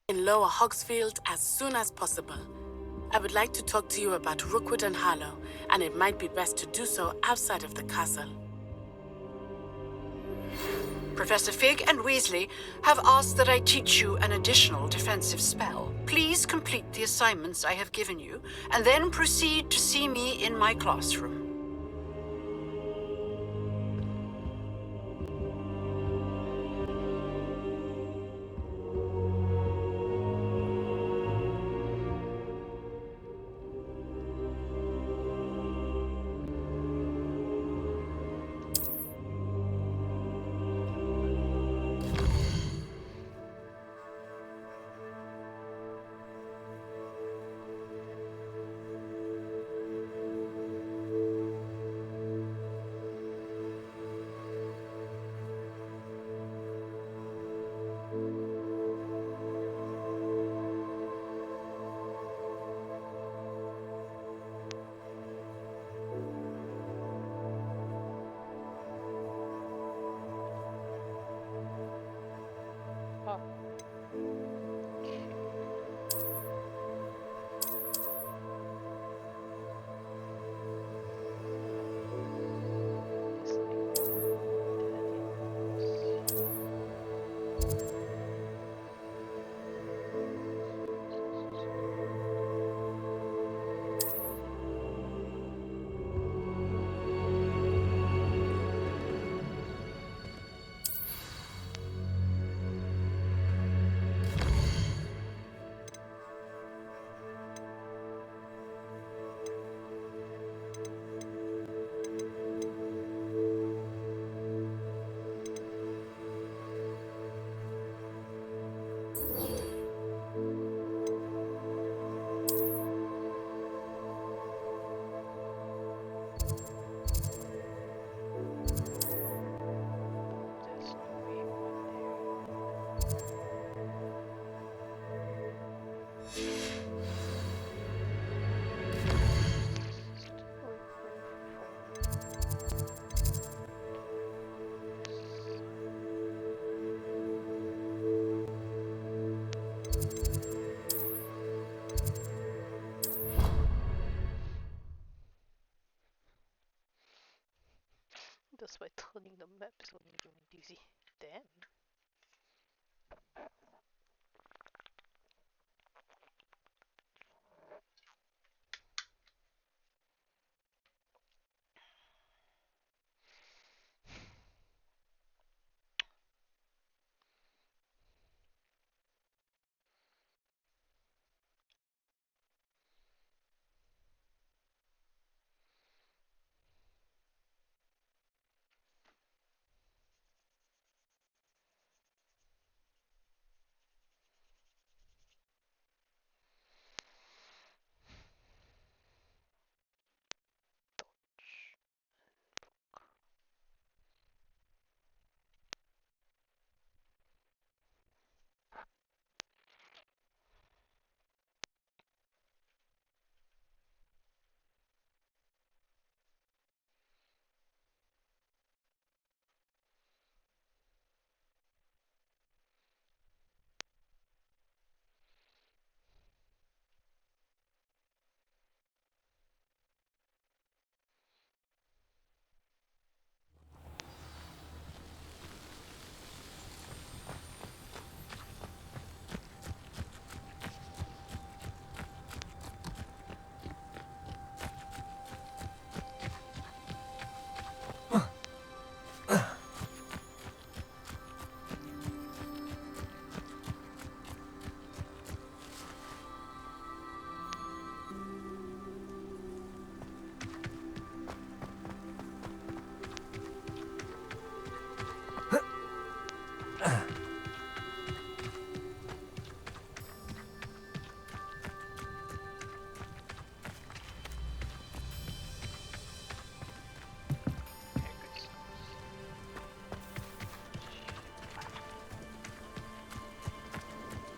In Lower Hogsfield as soon as possible. I would like to talk to you about Rookwood and Harlow, and it might be best to do so outside of the castle. Professor Fig and Weasley have asked that I teach you an additional defensive spell. Please complete the assignments I have given you, and then proceed to see me in my classroom. Just by turning the map is only doing easy. Damn.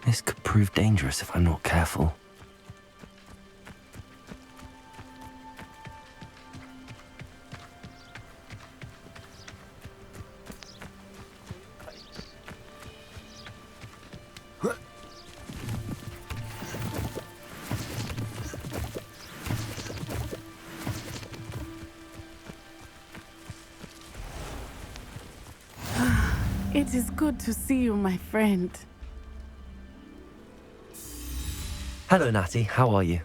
This could prove dangerous if I'm not careful. It is good to see you, my friend. Hello, Natty. How are you?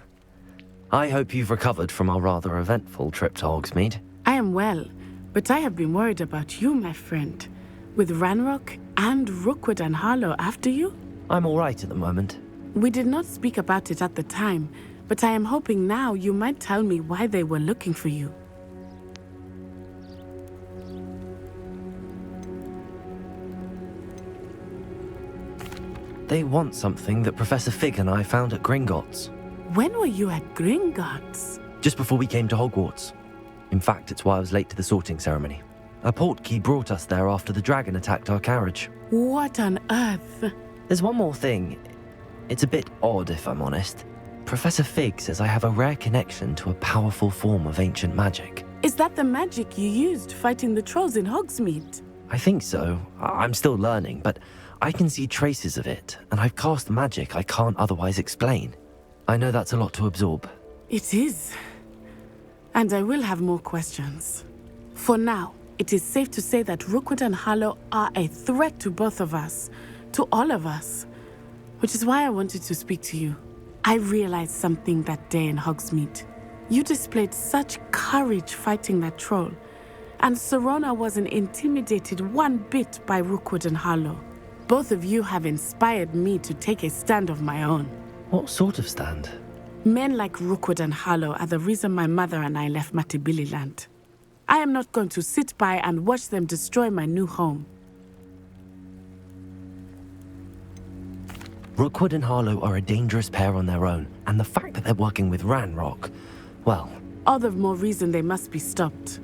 I hope you've recovered from our rather eventful trip to Hogsmeade. I am well, but I have been worried about you, my friend. With Ranrock and Rookwood and Harlow after you? I'm all right at the moment. We did not speak about it at the time, but I am hoping now you might tell me why they were looking for you. They want something that Professor Fig and I found at Gringotts. When were you at Gringotts? Just before we came to Hogwarts. In fact, it's why I was late to the sorting ceremony. A portkey brought us there after the dragon attacked our carriage. What on earth? There's one more thing. It's a bit odd, if I'm honest. Professor Fig says I have a rare connection to a powerful form of ancient magic. Is that the magic you used fighting the trolls in Hogsmeade? I think so. I'm still learning, but I can see traces of it, and I've cast magic I can't otherwise explain. I know that's a lot to absorb. It is. And I will have more questions. For now, it is safe to say that Rookwood and Harlow are a threat to both of us, to all of us, which is why I wanted to speak to you. I realized something that day in Hogsmeade. You displayed such courage fighting that troll, and Serona wasn't intimidated one bit by Rookwood and Harlow. Both of you have inspired me to take a stand of my own. What sort of stand? Men like Rookwood and Harlow are the reason my mother and I left Matibili Land. I am not going to sit by and watch them destroy my new home. Rookwood and Harlow are a dangerous pair on their own, and the fact that they're working with Ranrock, well... All the more reason they must be stopped.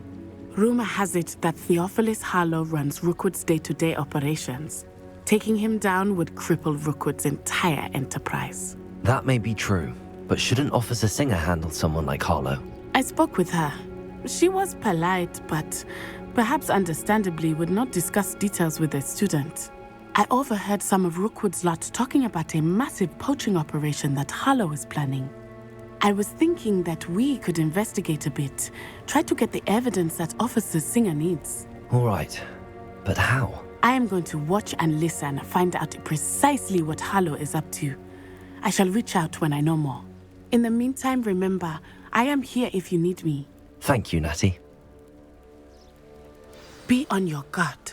Rumor has it that Theophilus Harlow runs Rookwood's day-to-day operations. Taking him down would cripple Rookwood's entire enterprise. That may be true, but shouldn't Officer Singer handle someone like Harlow? I spoke with her. She was polite, but perhaps understandably would not discuss details with a student. I overheard some of Rookwood's lot talking about a massive poaching operation that Harlow is planning. I was thinking that we could investigate a bit, try to get the evidence that Officer Singer needs. All right, but how? I am going to watch and listen, find out precisely what Harlow is up to. I shall reach out when I know more. In the meantime, remember, I am here if you need me. Thank you, Natty. Be on your guard.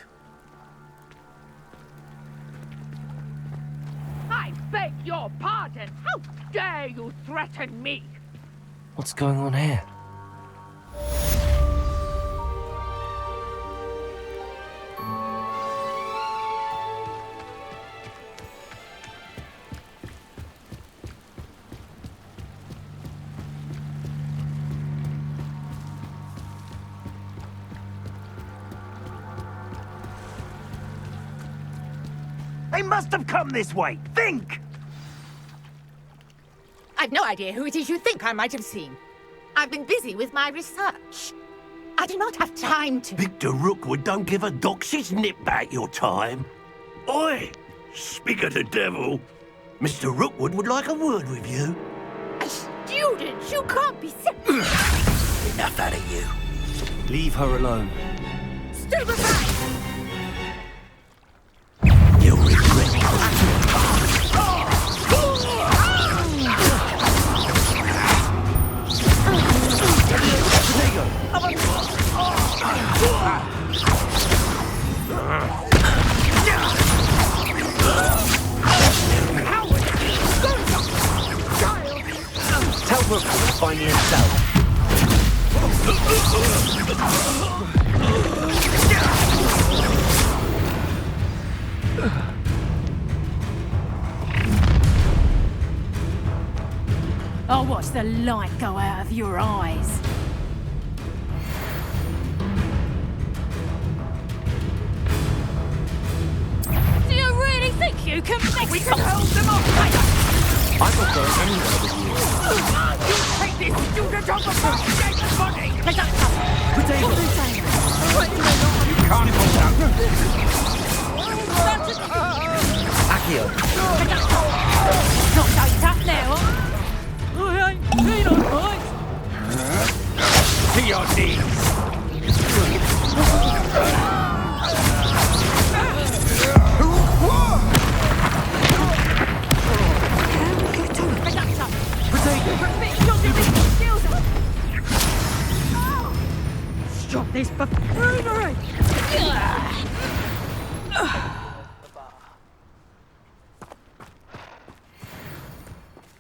I beg your pardon! How dare you threaten me? What's going on here? They must have come this way. Think! I've no idea who it is you think I might have seen. I've been busy with my research. I do not have time to... Victor Rookwood don't give a doxy's nip back your time. Oi! Speak of the devil. Mr. Rookwood would like a word with you. A student? You can't be serious. Enough out of you. Leave her alone. Stand aside! You'll regret it. Tell Rookwood to find me himself. I'll watch the light go out of your eyes. Do you really think you can make We can hold them off! I'm not going anywhere with you. You take this student off the dead body! You can't hold out. Accio. Not so tough now, huh? I ain't been on right. To your knees! All right.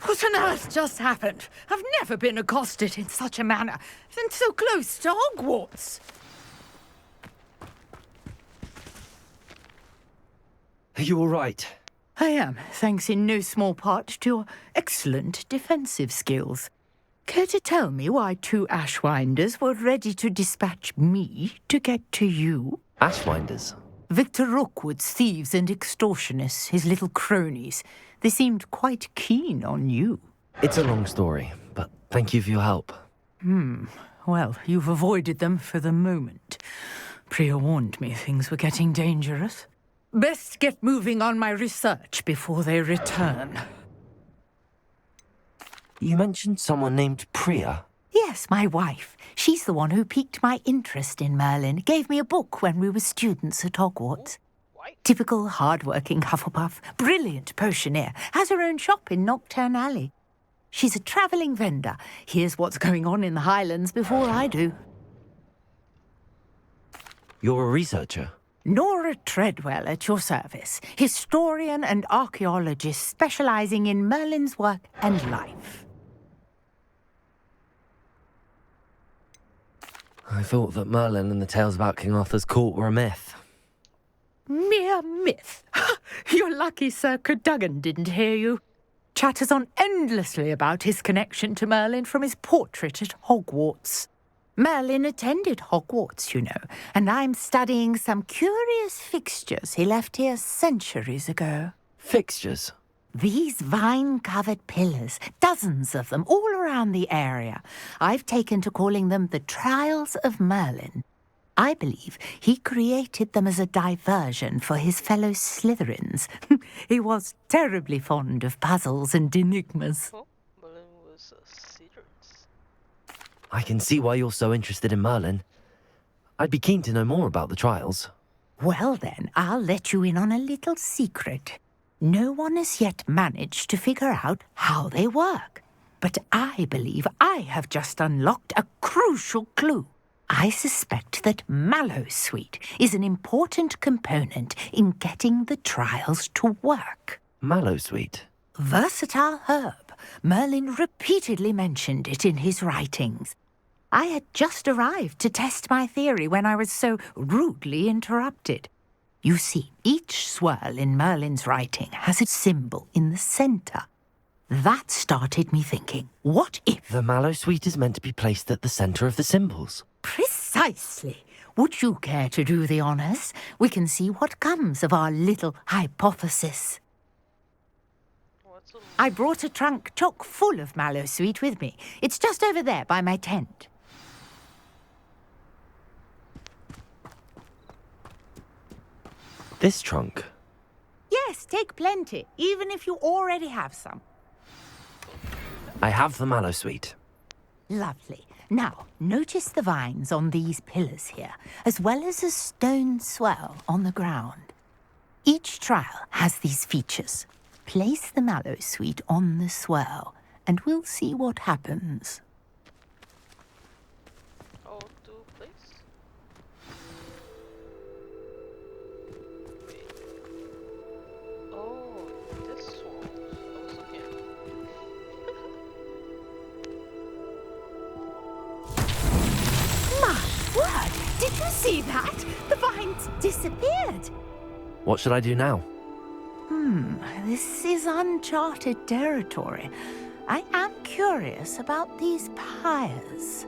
What on earth just happened? I've never been accosted in such a manner, and so close to Hogwarts. Are you all right? I am, thanks in no small part to your excellent defensive skills. Care to tell me why 2 Ashwinders were ready to dispatch me to get to you? Ashwinders? Victor Rookwood's thieves and extortionists, his little cronies. They seemed quite keen on you. It's a long story, but thank you for your help. Well, you've avoided them for the moment. Priya warned me things were getting dangerous. Best get moving on my research before they return. You mentioned someone named Priya. Yes, my wife. She's the one who piqued my interest in Merlin. Gave me a book when we were students at Hogwarts. Typical hard-working Hufflepuff, brilliant potioneer, has her own shop in Noah.L Alley. She's a travelling vendor. Hears what's going on in the Highlands before I do. You're a researcher? Nora Treadwell at your service, historian and archaeologist specialising in Merlin's work and life. I thought that Merlin and the tales about King Arthur's court were a myth. Mere myth. You're lucky Sir Cadogan didn't hear you. Chatters on endlessly about his connection to Merlin from his portrait at Hogwarts. Merlin attended Hogwarts, you know, and I'm studying some curious fixtures he left here centuries ago. Fixtures? These vine-covered pillars, dozens of them, all around the area. I've taken to calling them the Trials of Merlin. I believe he created them as a diversion for his fellow Slytherins. He was terribly fond of puzzles and enigmas. Oh, Merlin was a Slytherins. I can see why you're so interested in Merlin. I'd be keen to know more about the trials. Well then, I'll let you in on a little secret. No one has yet managed to figure out how they work. But I believe I have just unlocked a crucial clue. I suspect that Mallowsweet is an important component in getting the trials to work. Mallowsweet? Versatile herb. Merlin repeatedly mentioned it in his writings. I had just arrived to test my theory when I was so rudely interrupted. You see, each swirl in Merlin's writing has a symbol in the centre. That started me thinking, what if... The Mallowsweet is meant to be placed at the centre of the symbols. Precisely. Would you care to do the honours? We can see what comes of our little hypothesis. I brought a trunk chock full of Mallowsweet with me. It's just over there by my tent. This trunk? Yes, take plenty, even if you already have some. I have the Mallowsweet. Lovely. Now, notice the vines on these pillars here, as well as a stone swell on the ground. Each trial has these features. Place the Mallowsweet on the swell, and we'll see what happens. How to place? Wait. Oh, this one. Also can. My word! Did you see that? The vines disappeared. What should I do now? This is uncharted territory. I am curious about these pyres.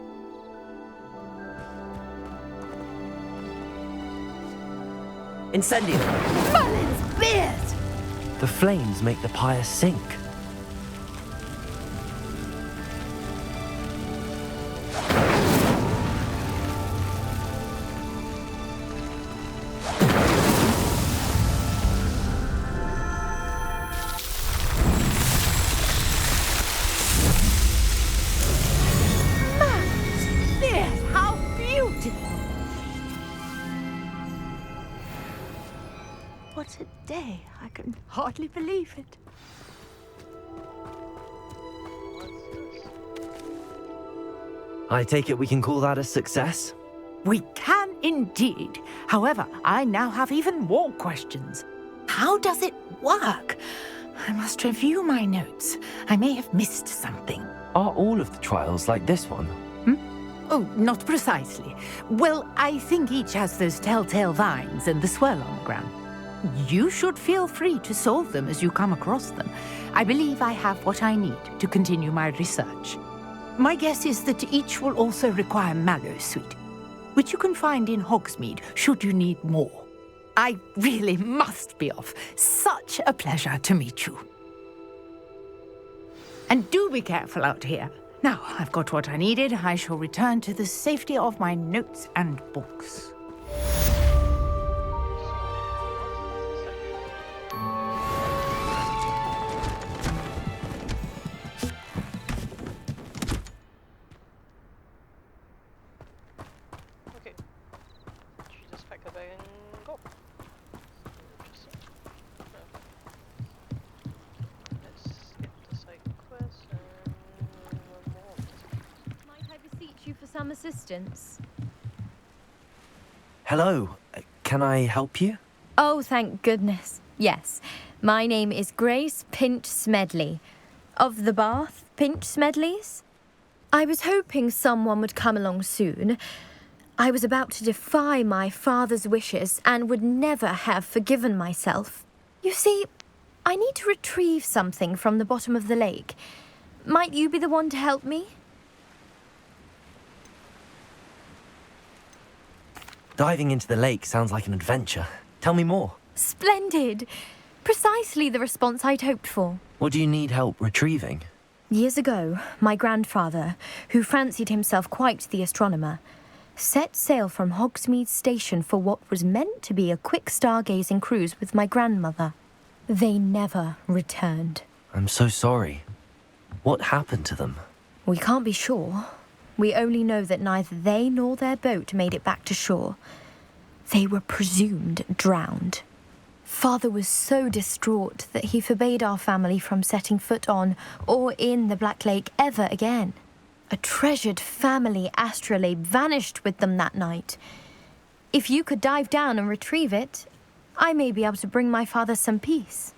Incendio! Merlin's beard! The flames make the pyre sink. Merlin's beard! How beautiful! What a day. I can hardly believe it. I take it we can call that a success? We can indeed. However, I now have even more questions. How does it work? I must review my notes. I may have missed something. Are all of the trials like this one? Oh, not precisely. Well, I think each has those telltale vines and the swirl on the ground. You should feel free to solve them as you come across them. I believe I have what I need to continue my research. My guess is that each will also require mallow sweet, which you can find in Hogsmeade should you need more. I really must be off. Such a pleasure to meet you. And do be careful out here. Now, I've got what I needed. I shall return to the safety of my notes and books. Okay. She just pack her bag and go. Interesting. Let's skip the side quest and one more. Might I beseech you for some assistance? Hello, can I help you? Oh, thank goodness. Yes. My name is Grace Pinch Smedley. Of the Bath Pinch Smedleys? I was hoping someone would come along soon. I was about to defy my father's wishes and would never have forgiven myself. You see, I need to retrieve something from the bottom of the lake. Might you be the one to help me? Diving into the lake sounds like an adventure. Tell me more. Splendid! Precisely the response I'd hoped for. What do you need help retrieving? Years ago, my grandfather, who fancied himself quite the astronomer, set sail from Hogsmeade Station for what was meant to be a quick stargazing cruise with my grandmother. They never returned. I'm so sorry. What happened to them? We can't be sure. We only know that neither they nor their boat made it back to shore. They were presumed drowned. Father was so distraught that he forbade our family from setting foot on or in the Black Lake ever again. A treasured family astrolabe vanished with them that night. If you could dive down and retrieve it, I may be able to bring my father some peace.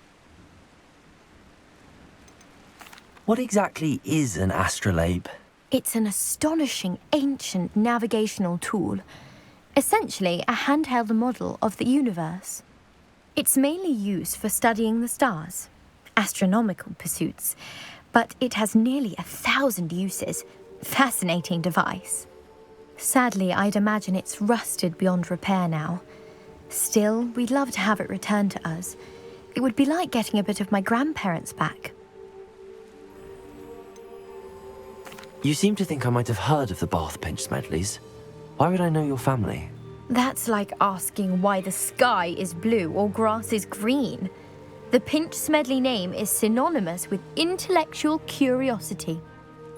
What exactly is an astrolabe? It's an astonishing ancient navigational tool, essentially a handheld model of the universe. It's mainly used for studying the stars, astronomical pursuits, but it has nearly 1,000 uses. Fascinating device. Sadly, I'd imagine it's rusted beyond repair now. Still, we'd love to have it returned to us. It would be like getting a bit of my grandparents back. You seem to think I might have heard of the Bath Pinch Smedleys. Why would I know your family? That's like asking why the sky is blue or grass is green. The Pinch Smedley name is synonymous with intellectual curiosity.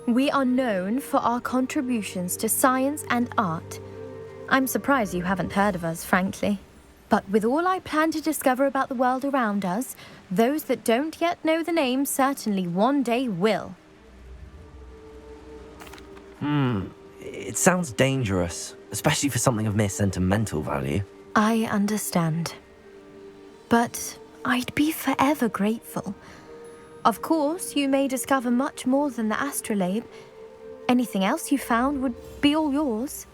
We are known for our contributions to science and art. I'm surprised you haven't heard of us, frankly. But with all I plan to discover about the world around us, those that don't yet know the name certainly one day will. It sounds dangerous, especially for something of mere sentimental value. I understand. But I'd be forever grateful. Of course, you may discover much more than the astrolabe. Anything else you found would be all yours.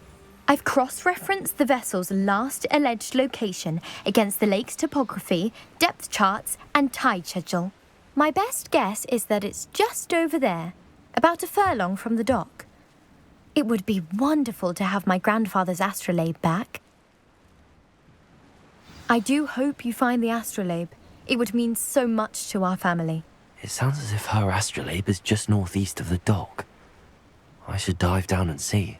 I've cross-referenced the vessel's last alleged location against the lake's topography, depth charts, and tide schedule. My best guess is that it's just over there, about a furlong from the dock. It would be wonderful to have my grandfather's astrolabe back. I do hope you find the astrolabe. It would mean so much to our family. It sounds as if her astrolabe is just northeast of the dock. I should dive down and see.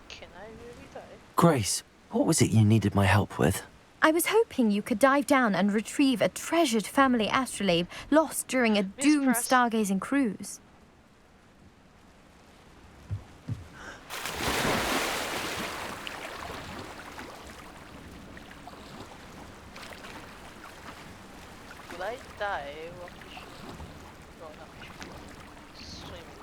Can I really die? Grace, what was it you needed my help with? I was hoping you could dive down and retrieve a treasured family astrolabe lost during a doomed Press. stargazing cruise. Will I die while fishing? No, not fishing. Swimming.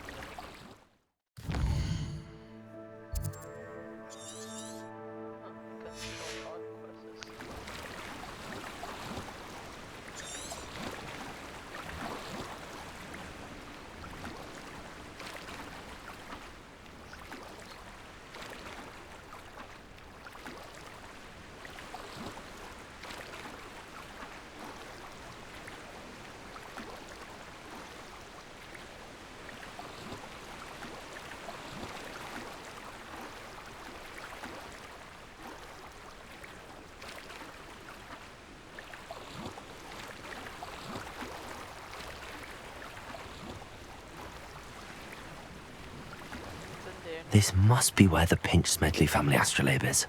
This must be where the Pinch Smedley family astrolabe is.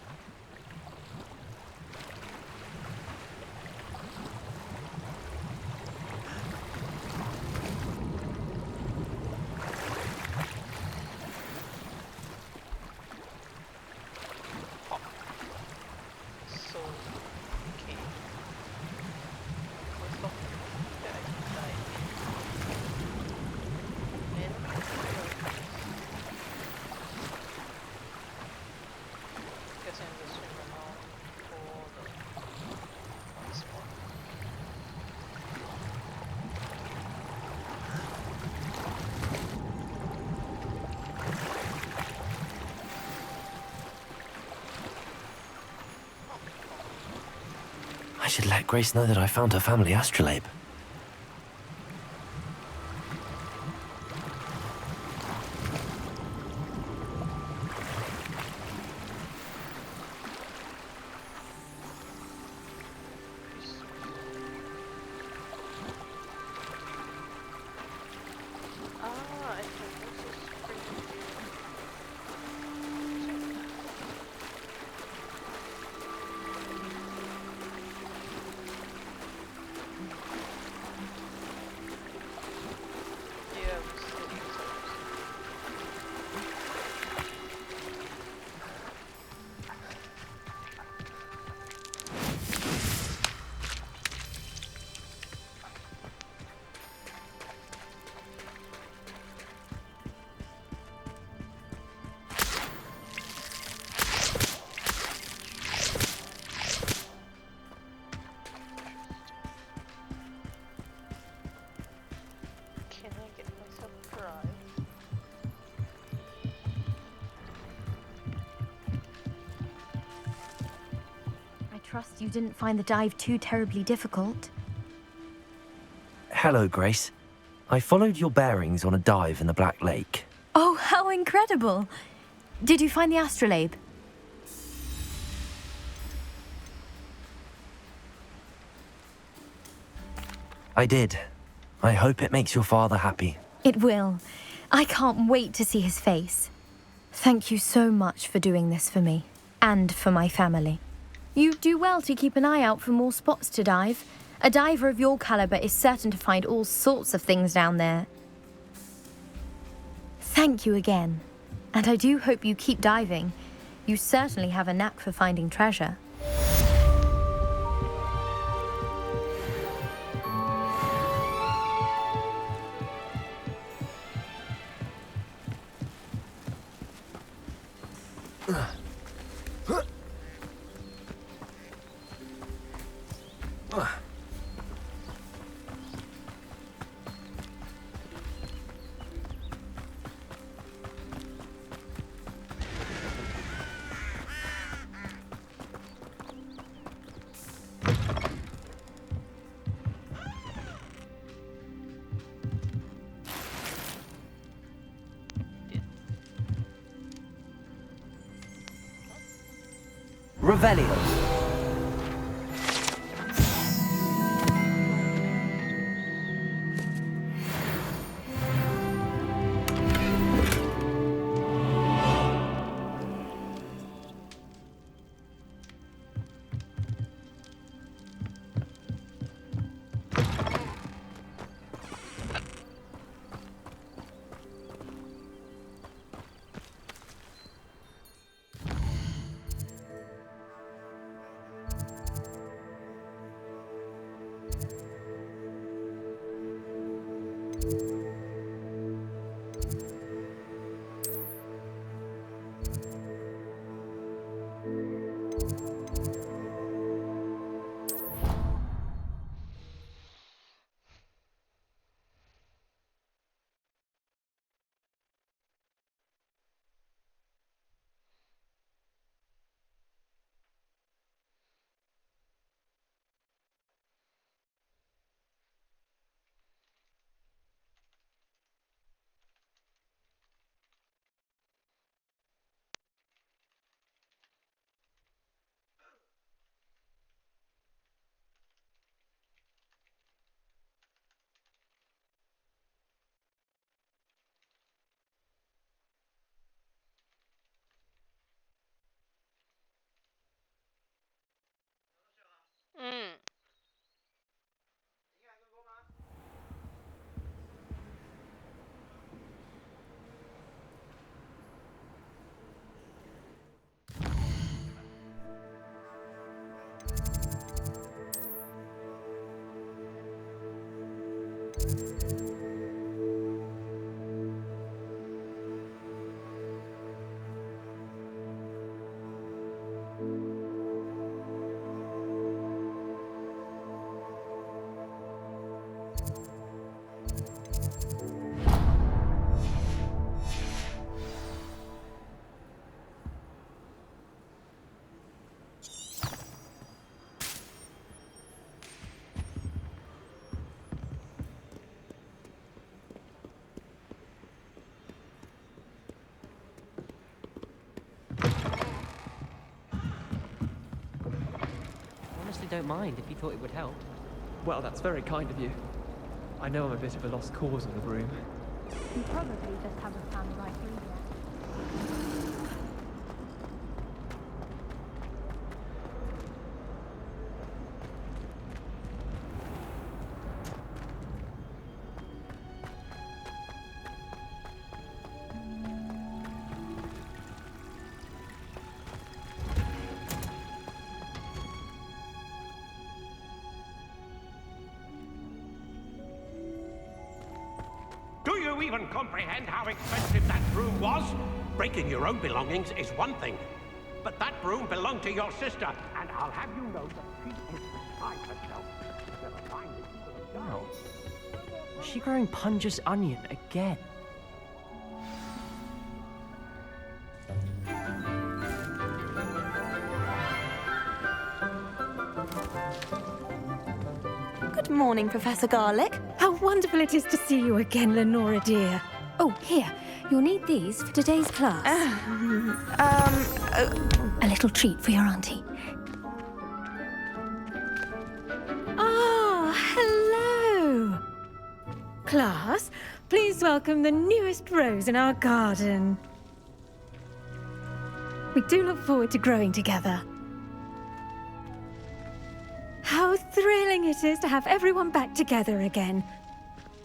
So, okay. First off, that I can die. And guess I'm just swing around for the spot. I should let Grace know that I found her family astrolabe. Ah, I can also spring yeah, we still use Can I get myself dry? I trust you didn't find the dive too terribly difficult. Hello, Grace. I followed your bearings on a dive in the Black Lake. Oh, how incredible! Did you find the astrolabe? I did. I hope it makes your father happy. It will. I can't wait to see his face. Thank you so much for doing this for me, and for my family. You do well to keep an eye out for more spots to dive. A diver of your caliber is certain to find all sorts of things down there. Thank you again. And I do hope you keep diving. You certainly have a knack for finding treasure. Revelio. don't mind if you thought it would help. Well, that's very kind of you. I know I'm a bit of a lost cause in the broom. You probably just haven't found the right room yet. Do you even comprehend how expensive that broom was? Breaking your own belongings is one thing, but that broom belonged to your sister, and I'll have you know that she is beside herself. Never mind it. Wow. Is she growing Punja's onion again? Good morning, Professor Garlick. How wonderful it is to see you again, Lenora dear. Oh, here. You'll need these for today's class. A little treat for your auntie. Ah, hello. Class, please welcome the newest rose in our garden. We do look forward to growing together. How thrilling it is to have everyone back together again.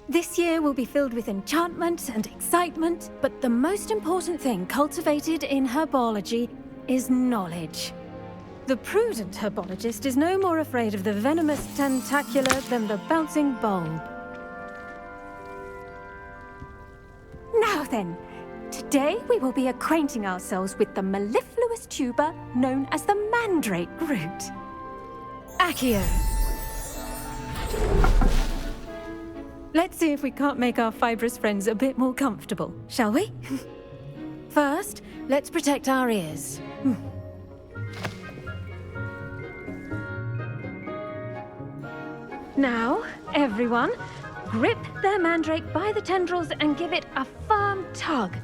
This year will be filled with enchantment and excitement, but the most important thing cultivated in herbology is knowledge. The prudent herbologist is no more afraid of the venomous tentacula than the bouncing bulb. Now then, today we will be acquainting ourselves with the mellifluous tuber known as the mandrake root. Accio. Let's see if we can't make our fibrous friends a bit more comfortable, shall we? First, let's protect our ears. Now, everyone, grip their mandrake by the tendrils and give it a firm tug.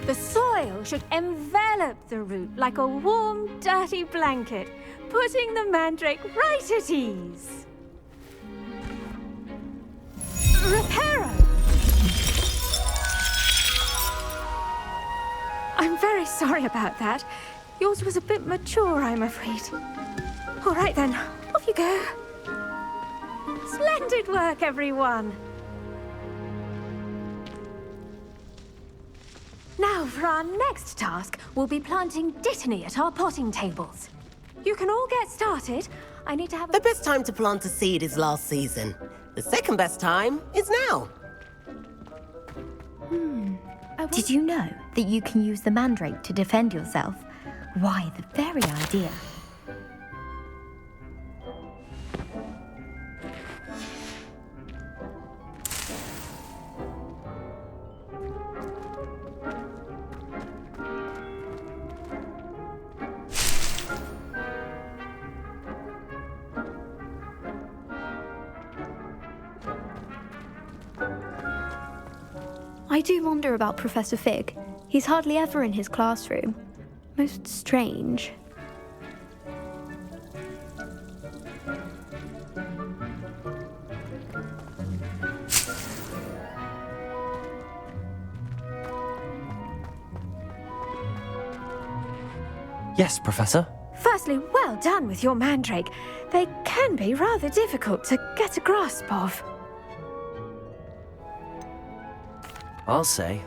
The soil should envelop the root like a warm, dirty blanket, putting the mandrake right at ease. Reparo! I'm very sorry about that. Yours was a bit mature, I'm afraid. All right then, off you go. Splendid work, everyone. Now, for our next task, we'll be planting dittany at our potting tables. You can all get started. I need to have The best time to plant a seed is last season. The second best time is now. Did you know that you can use the mandrake to defend yourself? Why, the very idea. I do wonder about Professor Fig. He's hardly ever in his classroom. Most strange. Yes, Professor? Firstly, well done with your mandrake. They can be rather difficult to get a grasp of. I'll say.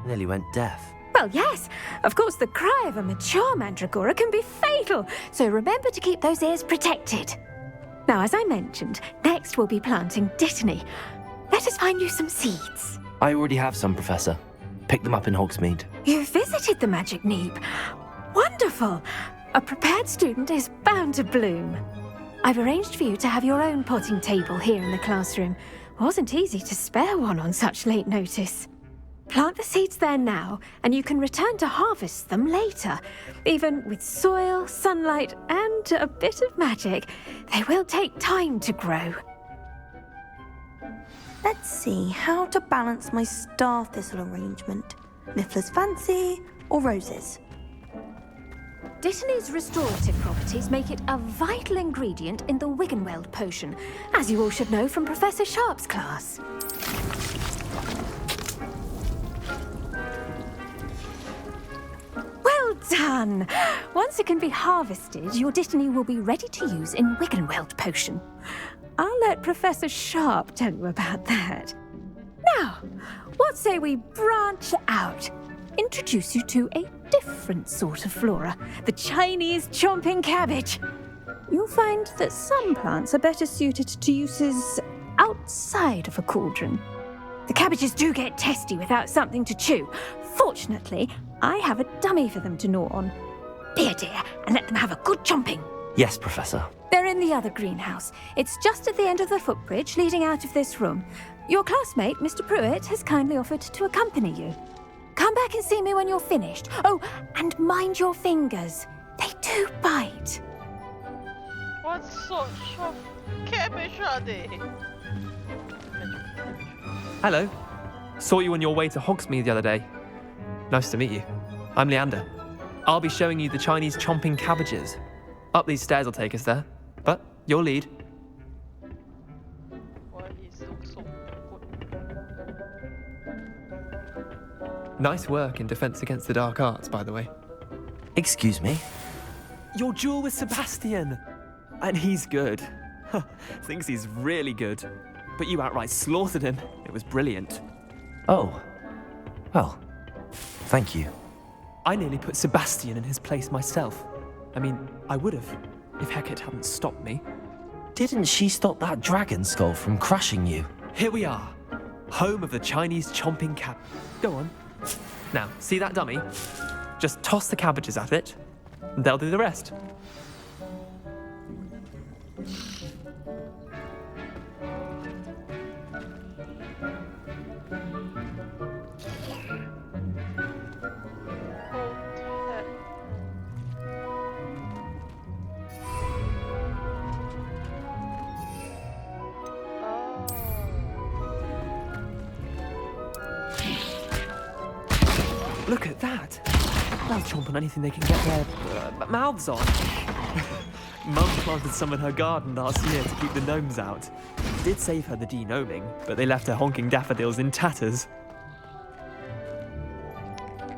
Nearly went deaf. Well, yes. Of course, the cry of a mature mandragora can be fatal, so remember to keep those ears protected. Now, as I mentioned, next we'll be planting dittany. Let us find you some seeds. I already have some, Professor. Picked them up in Hogsmeade. You visited the Magic Neep. Wonderful. A prepared student is bound to bloom. I've arranged for you to have your own potting table here in the classroom. Wasn't easy to spare one on such late notice. Plant the seeds there now, and you can return to harvest them later. Even with soil, sunlight, and a bit of magic, they will take time to grow. Let's see how to balance my star thistle arrangement. Niffler's fancy or roses? Dittany's restorative properties make it a vital ingredient in the Wiggenweld potion, as you all should know from Professor Sharp's class. Well done! Once it can be harvested, your Dittany will be ready to use in Wiggenweld potion. I'll let Professor Sharp tell you about that. Now, what say we branch out? Introduce you to a different sort of flora, the Chinese chomping cabbage. You'll find that some plants are better suited to uses outside of a cauldron. The cabbages do get testy without something to chew. Fortunately, I have a dummy for them to gnaw on. Be a dear and let them have a good chomping. Yes, Professor. They're in the other greenhouse. It's just at the end of the footbridge leading out of this room. Your classmate, Mr. Pruitt, has kindly offered to accompany you. Come back and see me when you're finished. Oh, and mind your fingers. They do bite. What sort of cabbage are they? Hello. Saw you on your way to Hogsmeade the other day. Nice to meet you. I'm Leander. I'll be showing you the Chinese chomping cabbages. Up these stairs will take us there, but you'll lead. Nice work in Defense Against the Dark Arts, by the way. Excuse me? Your duel with Sebastian! And he's good. Thinks he's really good. But you outright slaughtered him. It was brilliant. Oh. Well, thank you. I nearly put Sebastian in his place myself. I mean, I would have, if Hecate hadn't stopped me. Didn't she stop that dragon skull from crushing you? Here we are. Home of the Chinese chomping cab. Go on. Now, see that dummy? Just toss the cabbages at it, and they'll do the rest. Look at that! They'll chomp on anything they can get their mouths on. Mum planted some in her garden last year to keep the gnomes out. Did save her the de-gnoming, but they left her honking daffodils in tatters.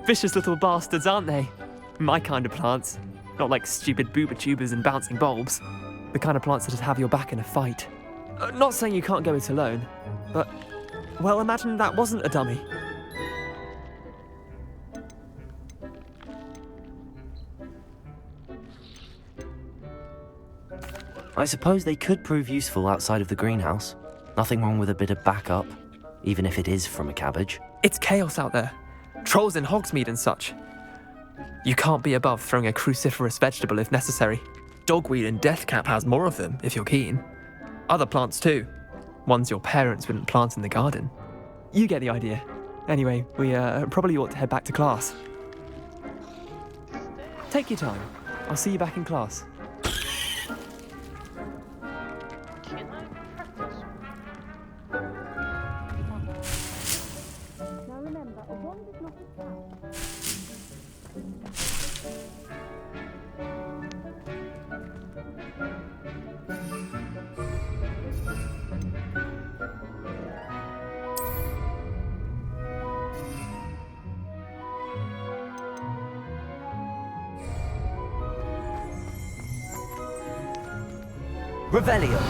Vicious little bastards, aren't they? My kind of plants. Not like stupid booba tubers and bouncing bulbs. The kind of plants that'd have your back in a fight. Not saying you can't go it alone, but, well, imagine that wasn't a dummy. I suppose they could prove useful outside of the greenhouse. Nothing wrong with a bit of backup, even if it is from a cabbage. It's chaos out there. Trolls in Hogsmeade and such. You can't be above throwing a cruciferous vegetable if necessary. Dogweed and deathcap has more of them, if you're keen. Other plants too. Ones your parents wouldn't plant in the garden. You get the idea. Anyway, we probably ought to head back to class. Take your time. I'll see you back in class. Revelio.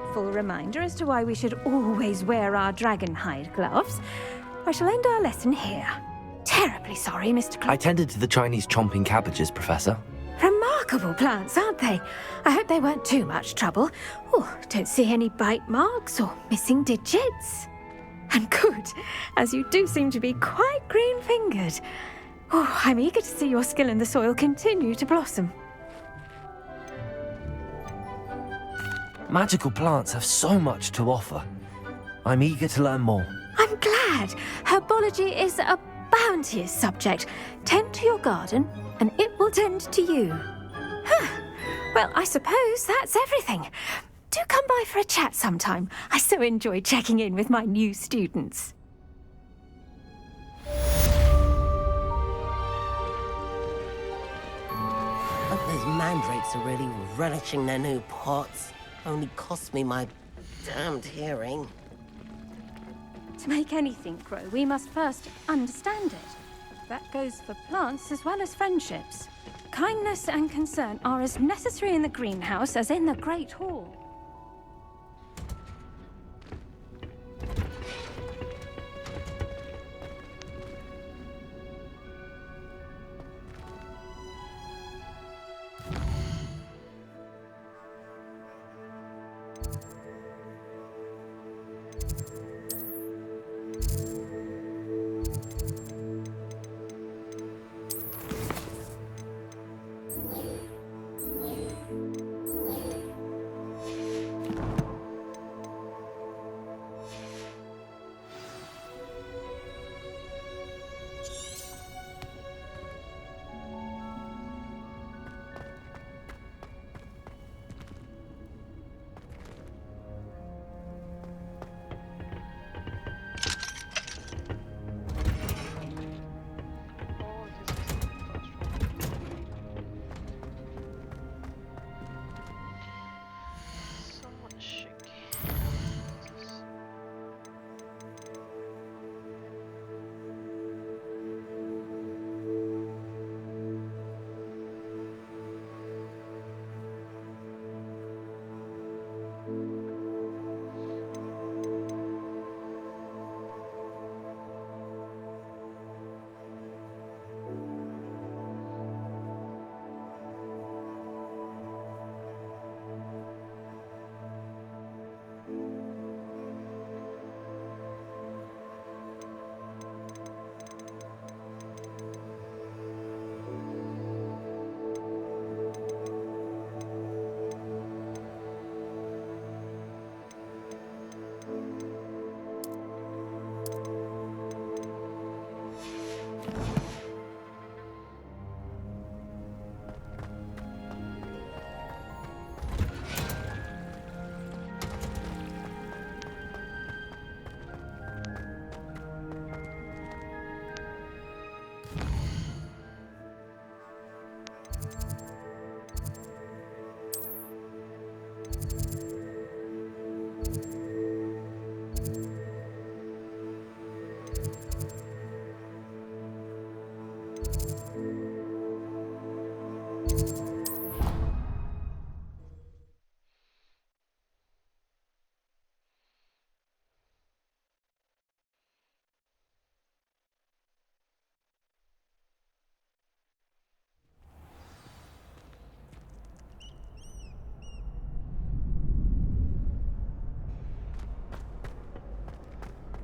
helpful reminder as to why we should always wear our dragon hide gloves, I shall end our lesson here. Terribly sorry, Mr. I tended to the Chinese chomping cabbages, Professor. Remarkable plants, aren't they? I hope they weren't too much trouble. Oh, don't see any bite marks or missing digits. And good, as you do seem to be quite green-fingered. Oh, I'm eager to see your skill in the soil continue to blossom. Magical plants have so much to offer. I'm eager to learn more. I'm glad. Herbology is a bounteous subject. Tend to your garden, and it will tend to you. Well, I suppose that's everything. Do come by for a chat sometime. I so enjoy checking in with my new students. But those mandrakes are really relishing their new pots. Only cost me my damned hearing. To make anything grow, we must first understand it. That goes for plants as well as friendships. Kindness and concern are as necessary in the greenhouse as in the Great Hall.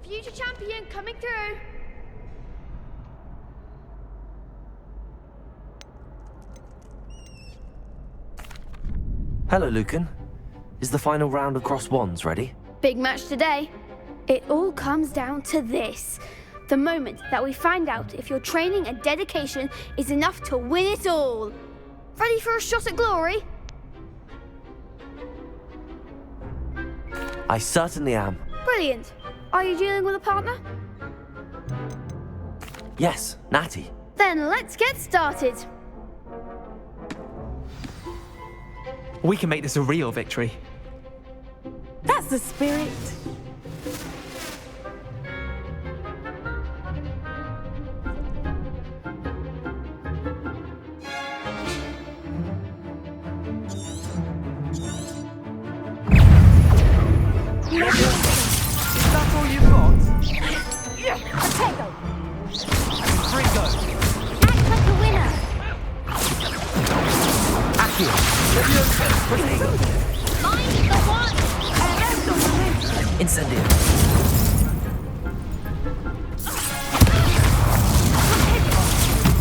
Future champion coming through. Hello, Lucan. Is the final round of Cross Wands ready? Big match today. It all comes down to this. The moment that we find out if your training and dedication is enough to win it all. Ready for a shot at glory? I certainly am. Brilliant. Are you dealing with a partner? Yes, Natty. Then let's get started. We can make this a real victory. That's the spirit. Mind the one! Incendio.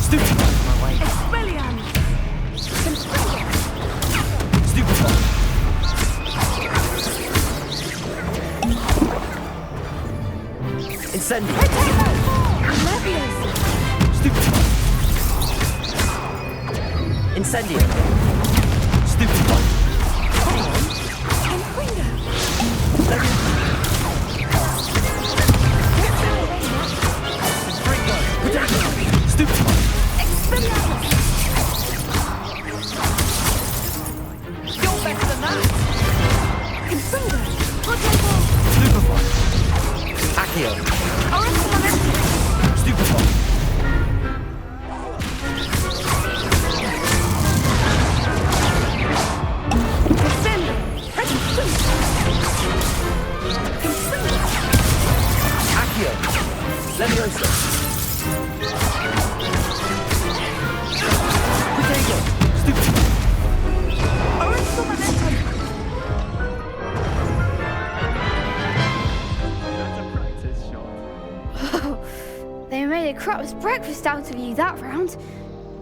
Stupefy. My way. Stupefy. Incendio. Stupefy. Incendio. Stupefy. Stupefy. You're better than that! Stupefy. Accio. Stupefy. Accio. Leviosa. Protego. Stupefy. That's a practice shot. They made a crap's breakfast out of you that round.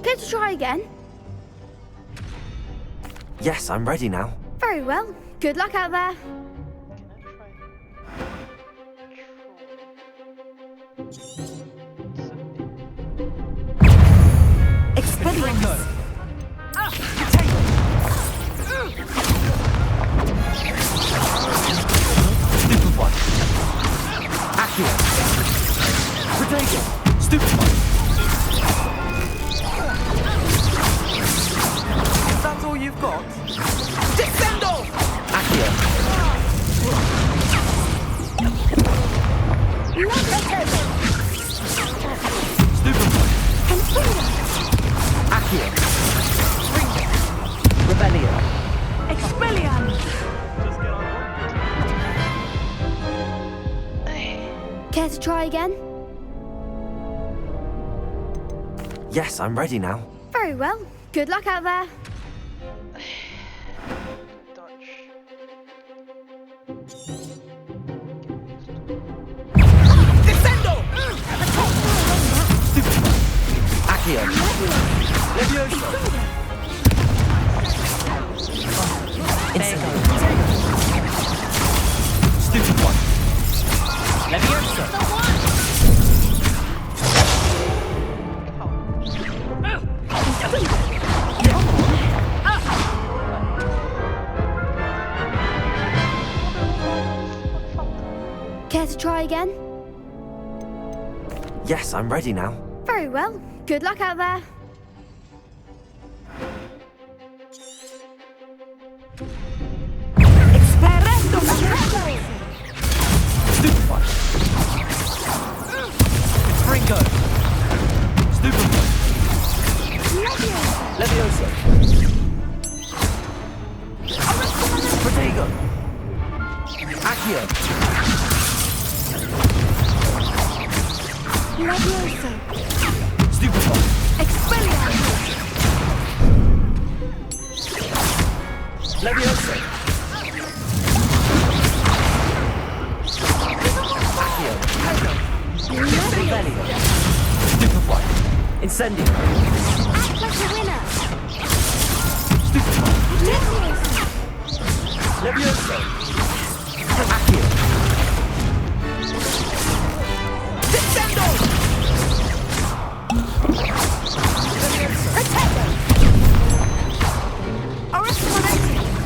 Care to try again? Yes, I'm ready now. Very well. Good luck out there. Expelliarmus. Stupefy. Accio. Protego. Stupefy. That's all you've got? Descendo! Accio. Stupefy. Accio. Rebellion. Care to try again? Yes, I'm ready now. Very well. Good luck out there. Descendo! Accio. Leviosa. Incendio. Stupefy. Leviosa. Care to try again? Yes, I'm ready now. Very well. Good luck out there. Stupefy. Ringo. Stupefy. Leviosa. Protego. Accio. Stupefy. Leviosa. Accio. Rebellion. Stupefy. Incendio. Act like a winner. Stupefy. Leviosa. Accio. Descendo!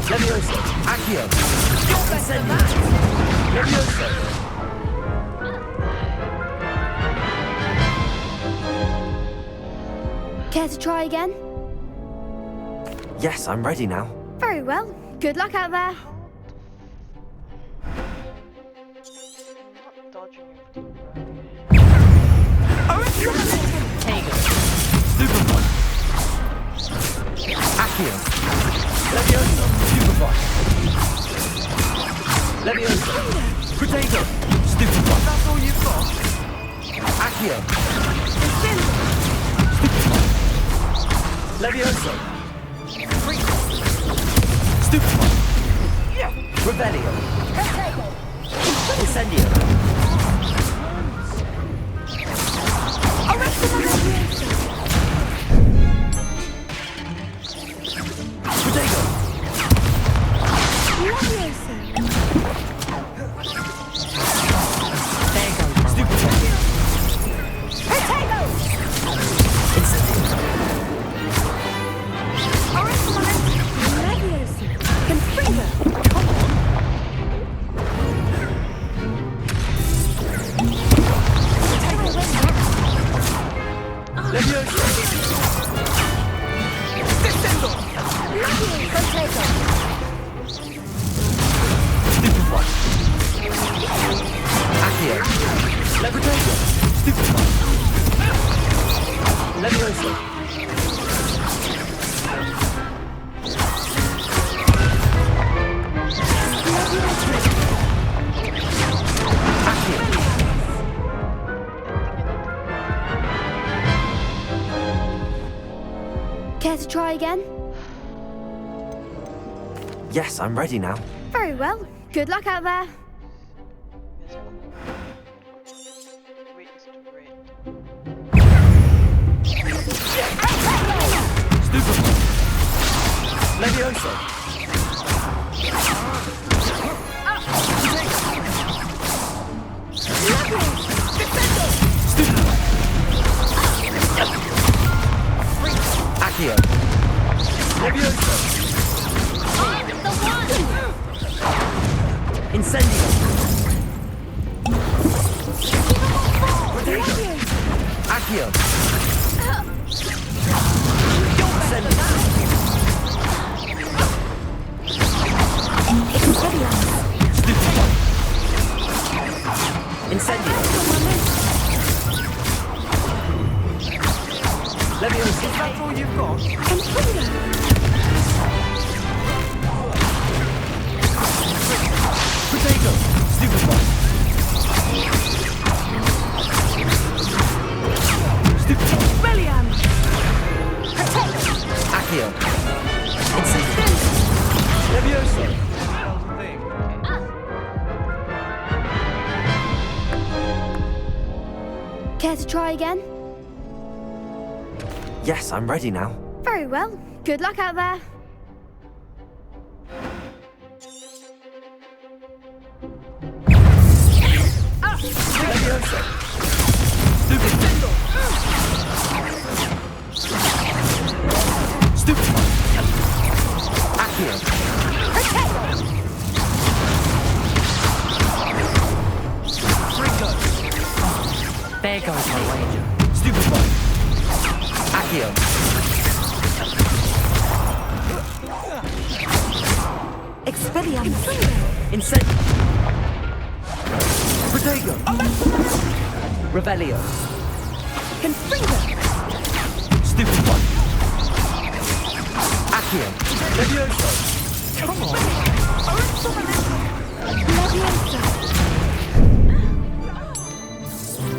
Leviosa. Accio. You're better than that! Leviosa. Care to try again? Yes, I'm ready now. Very well. Good luck out there. Stupefy. Accio. Leviosa. Stupefy. Leviosa. Protego! Stupefy. That's all you've got? Accio. Leviosa. Stupefy. Revelio. Incendio. Protego. Stupefy. Care to try again? Yes, I'm ready now. Very well. Good luck out there. Levioso. Accio. Levioso. The one! Incendio. Accio. Incendio. Levioso. Is that all you've got? Protego. Stupefy. Stupefy. William! Accio. Incendio. Levioso. Care to try again? Yes, I'm ready now. Very well. Good luck out there. Levioso. Stupefy. Stupefy. Accio. There goes my wager. Stupefy. Accio. Expelliarmus. Incendio. Protego. Revelio. Stupefy. Accio. Levioso. Come on.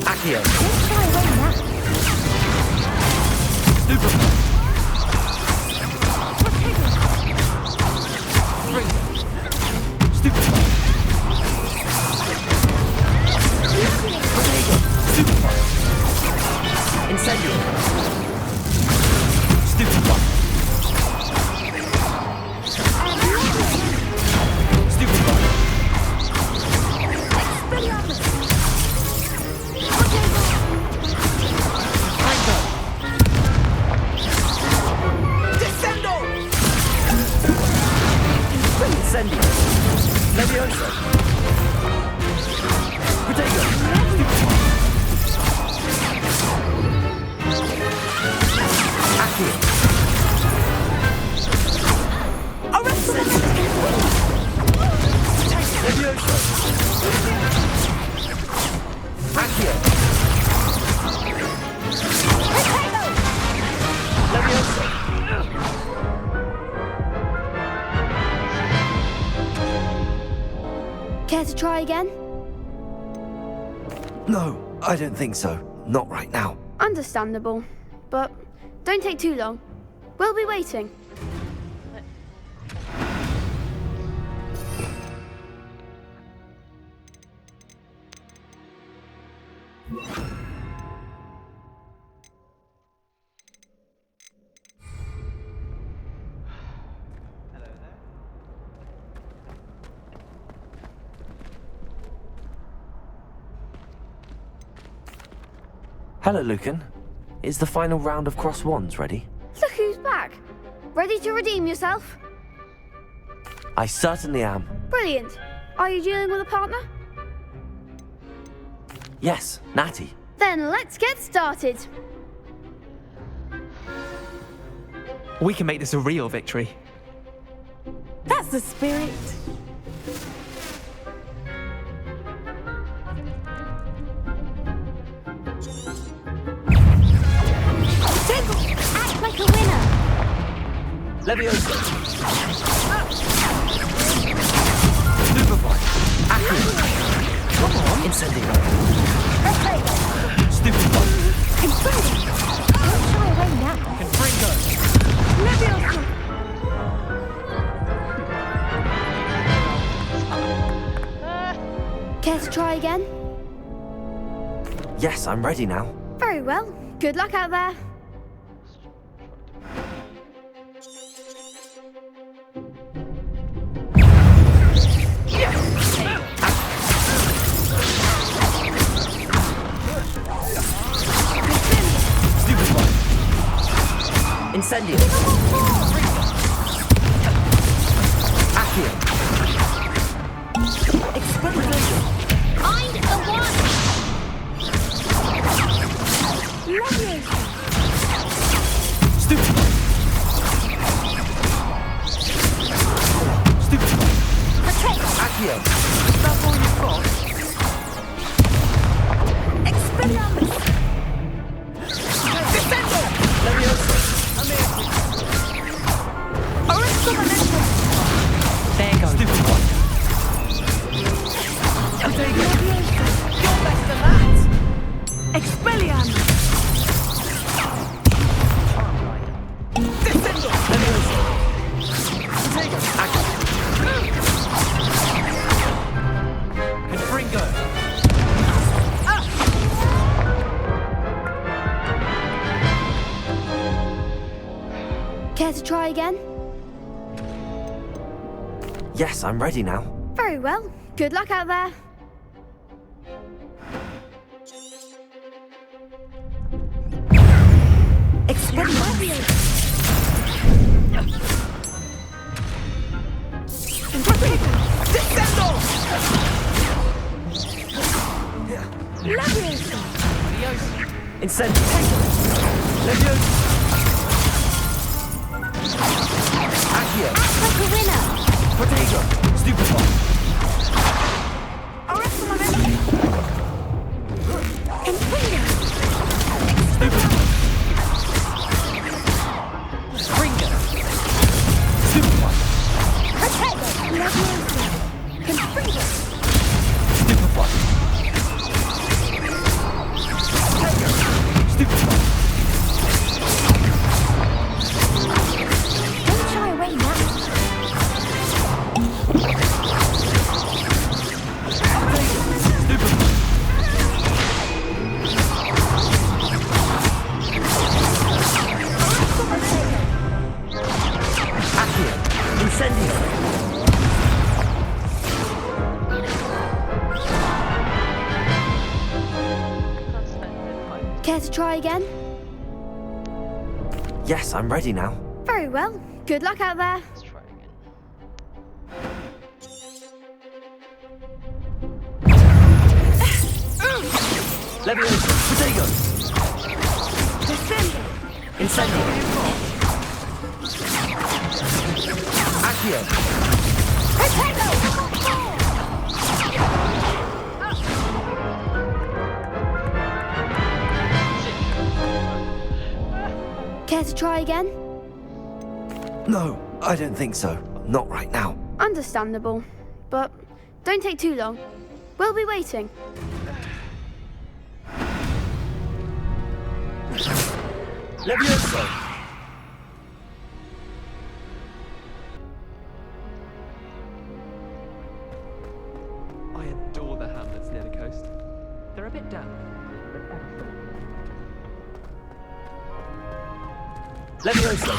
Accio. Stupefy. Stupefy. Protego. Stupefy. Incendio. Stupefy. Stupefy. Descendo. Incendio. Levioso. Protego. Accio. Levioso. Accio. Levioso. Care to try again? No, I don't think so. Not right now. Understandable. But don't take too long. We'll be waiting. Hello, Lucan. Is the final round of cross wands ready? Look who's back. Ready to redeem yourself? I certainly am. Brilliant. Are you dealing with a partner? Yes, Natty. Then let's get started. We can make this a real victory. That's the spirit. Act like a winner. Leviosa. Stupefy. Accurate. Come on. Incendio. Stupefy. Confringo. Don't shy away now. Confringo. Leviosa. Care to try again? Yes, I'm ready now. Very well. Good luck out there. Incendio. Accio. Explosion. Find the one. Leviosa. Stupefy. Stupefy. Accio. That's all you've got? Expelliarmus. Descendo. Leviosa. Orisco Momentum. There goes. Stupefy. You're less than that. Expelliarmus. Descendo. Leviosa. Accio. Confringo. Care to try again? Yes, I'm ready now. Very well. Good luck out there. Expelliarmus. Descendo. Leviosa. Incendio. Leviosa. Accio. Act like a winner. Protego. Stupefy. Orisco Momentum. Confringo. Ringo. Stupefy. Protego. Leviosa. Confringo. Stupefy. Stupefy. Don't shy away now. Accio. Incendio. Care to try again? Yes, I'm ready now. Very well. Good luck out there. Let's try again. Leviosa. Protego. Descendo. Incendio. Accio. Care to try again? No, I don't think so. Not right now. Understandable. But don't take too long. We'll be waiting. Leviosa. I adore the hamlets near the coast. They're a bit damp, but excellent. Leviosa.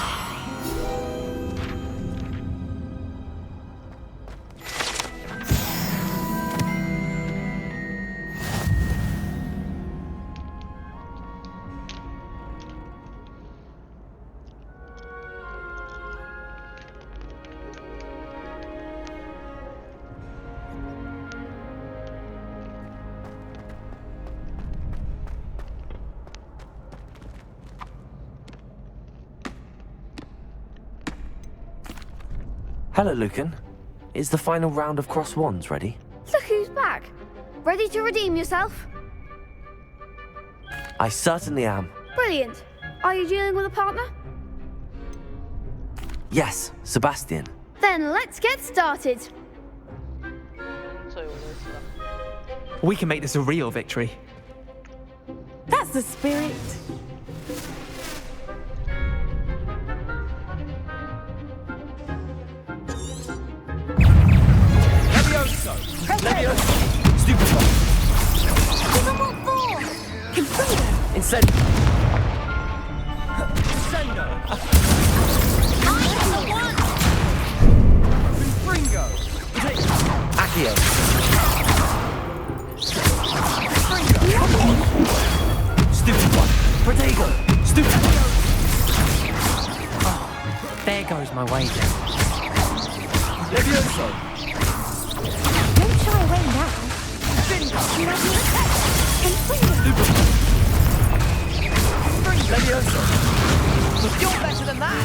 Hello, Lucan. Is the final round of cross wands ready? Look who's back. Ready to redeem yourself? I certainly am. Brilliant. Are you dealing with a partner? Yes, Sebastian. Then let's get started. We can make this a real victory. That's the spirit. Levioso! Levioso! Stupefy! Give him what for? Consuelo! Incendio! Incendio! Confringo! Accio! Stupefy! Protego! Stupefy! Oh, there goes my wager. Levioso! Don't shy away now. Levioso! You're better than that!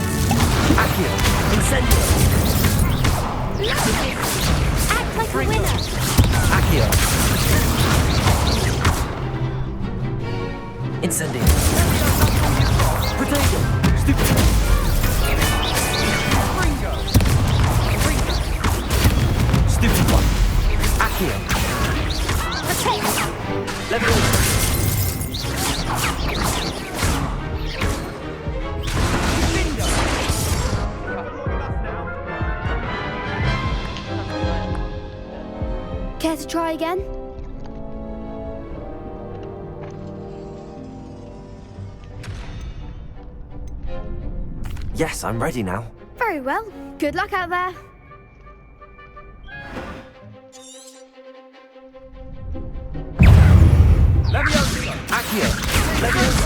Accio! Incendio! Act like a winner. Accio! Incendio! Protego! Stupefy! Confringo! Stupefy! Accio! Levioso! Care to try again? Yes, I'm ready now. Very well. Good luck out there. Levioso! Accio! Levioso!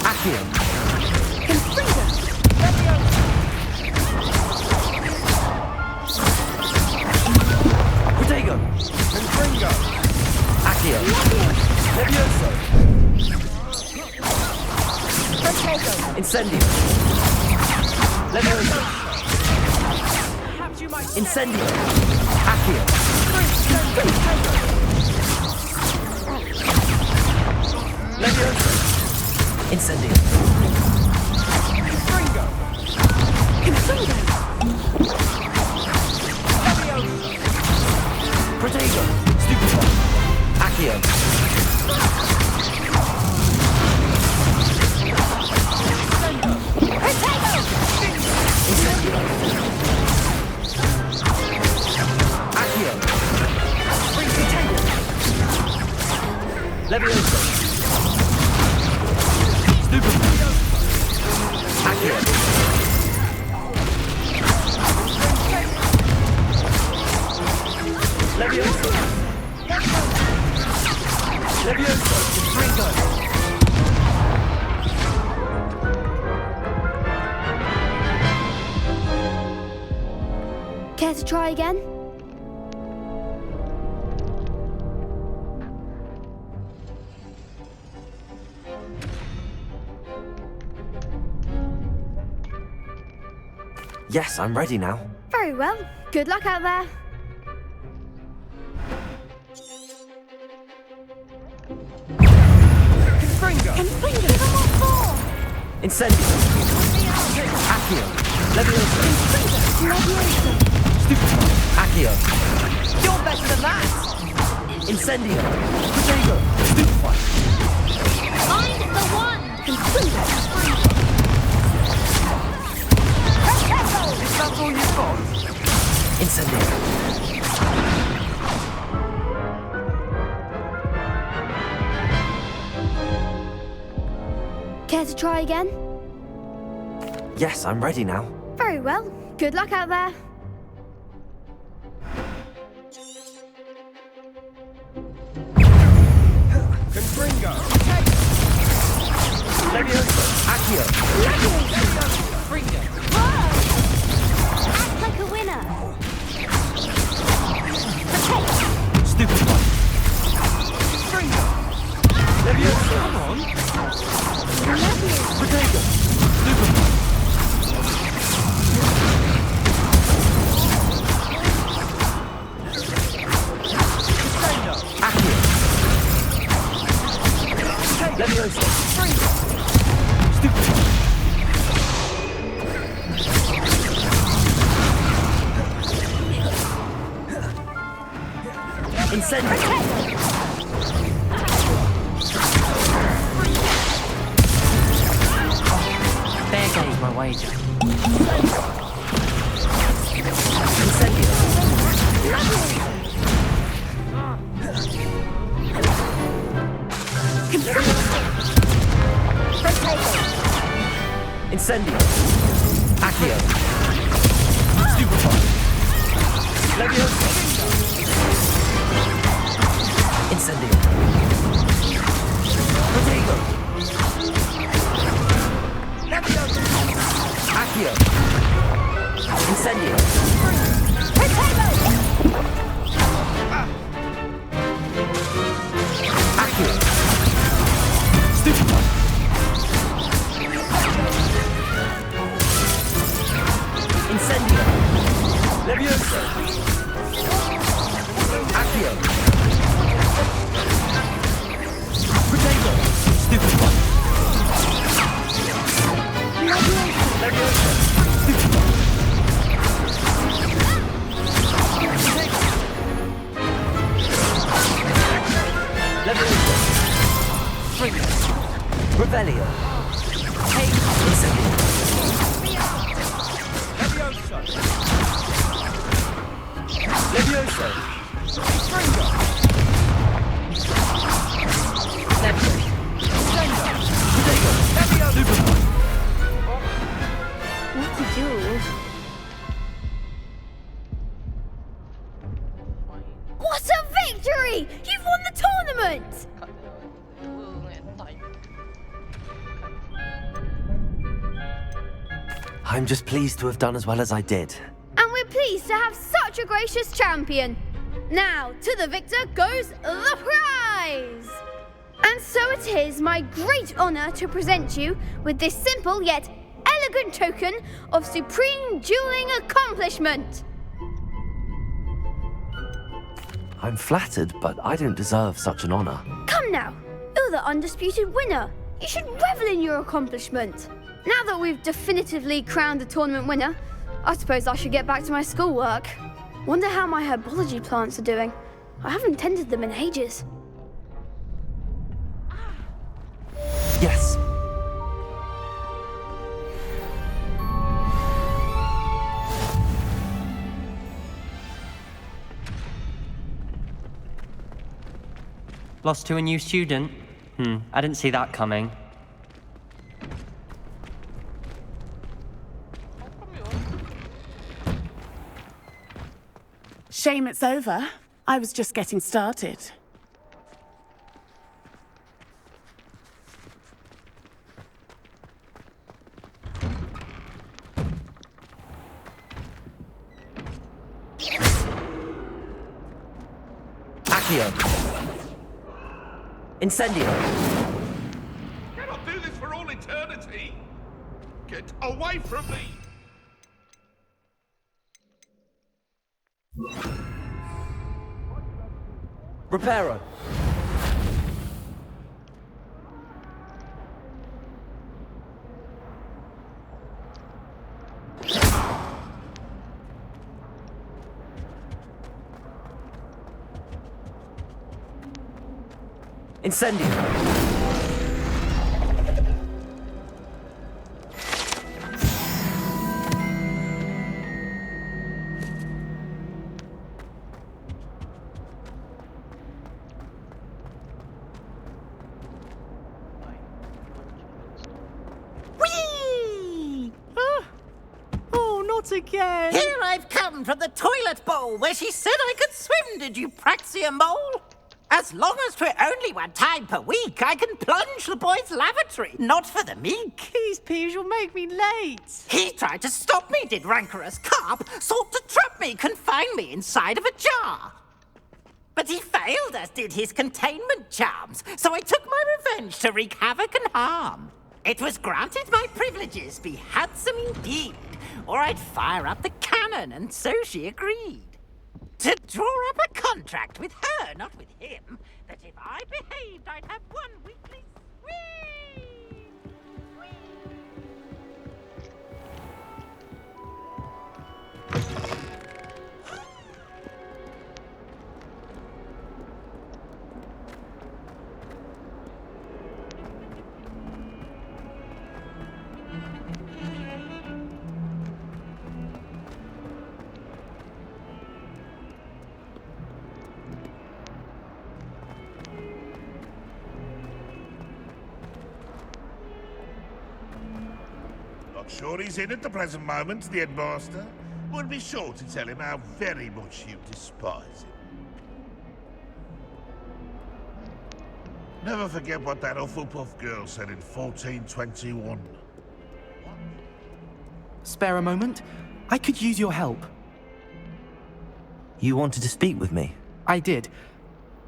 Accio! Protego! Confringo! Accio! Levioso! Incendio! Levioso! Incendio! Accio! Levioso! Incendio! Confringo! Protego! Stupefy! Accio! Incendio! Accio! Levioso! Stupefy! Accio! Levioso! Levioso! Confringo! Care to try again? Yes, I'm ready now. Very well. Good luck out there. Confringo! Give him what for? Incendio! Accio! Levioso! Stupefy! Accio! You're better than that! Incendio! Protego! Stupefy! Find the one. Is that all you've got? Incendio! Care to try again? Yes, I'm ready now. Very well. Good luck out there. Confringo! Levioso! Accio! Confringo! Act like a winner. Stupefy! Confringo! Levioso! Come on! Incendio! There goes my wager. Incendio! Accio! Stupefy! Leviosa! Incendio! Protego! Leviosa! Accio! Incendio! Accio! Stupefy! Incendio! Leviosa! Accio! Protego! Stupefy! Leviosa! Stupefy! Leviosa! Trigger! Revelio! Incendio! Leviosa! Stringo! Levio! Stringo! Protego! Leviosa! What to do? What a victory! You've won the tournament! I'm just pleased to have done as well as I did. And we're pleased to have such a gracious champion. Now, to the victor goes the prize! And so it is my great honor to present you with this simple yet elegant token of supreme dueling accomplishment. I'm flattered, but I don't deserve such an honor. Come now, you're the undisputed winner. You should revel in your accomplishment. Now that we've definitively crowned the tournament winner, I suppose I should get back to my schoolwork. Wonder how my herbology plants are doing. I haven't tended them in ages. Yes. Lost to a new student? I didn't see that coming. Shame it's over. I was just getting started. Accio! Incendio! Cannot do this for all eternity! Get away from me! Reparo! Incendio! Whee! Oh, not again! Here I've come from the toilet bowl where she said I could swim, did you praxia mole? As long as 'twere only one time per week, I can plunge the boy's lavatory, not for the meek. These peas will make me late. He tried to stop me, did rancorous carp, sought to trap me, confine me inside of a jar. But he failed, as did his containment charms, so I took my revenge to wreak havoc and harm. It was granted my privileges be handsome indeed, or I'd fire up the cannon, and so she agreed. To draw up a contract with her, not with him, that if I behaved, I'd have one weekly swing. Sure he's in at the present moment, the headmaster. We'll be sure to tell him how very much you despise him. Never forget what that Hufflepuff girl said in 1421. Spare a moment? I could use your help. You wanted to speak with me? I did.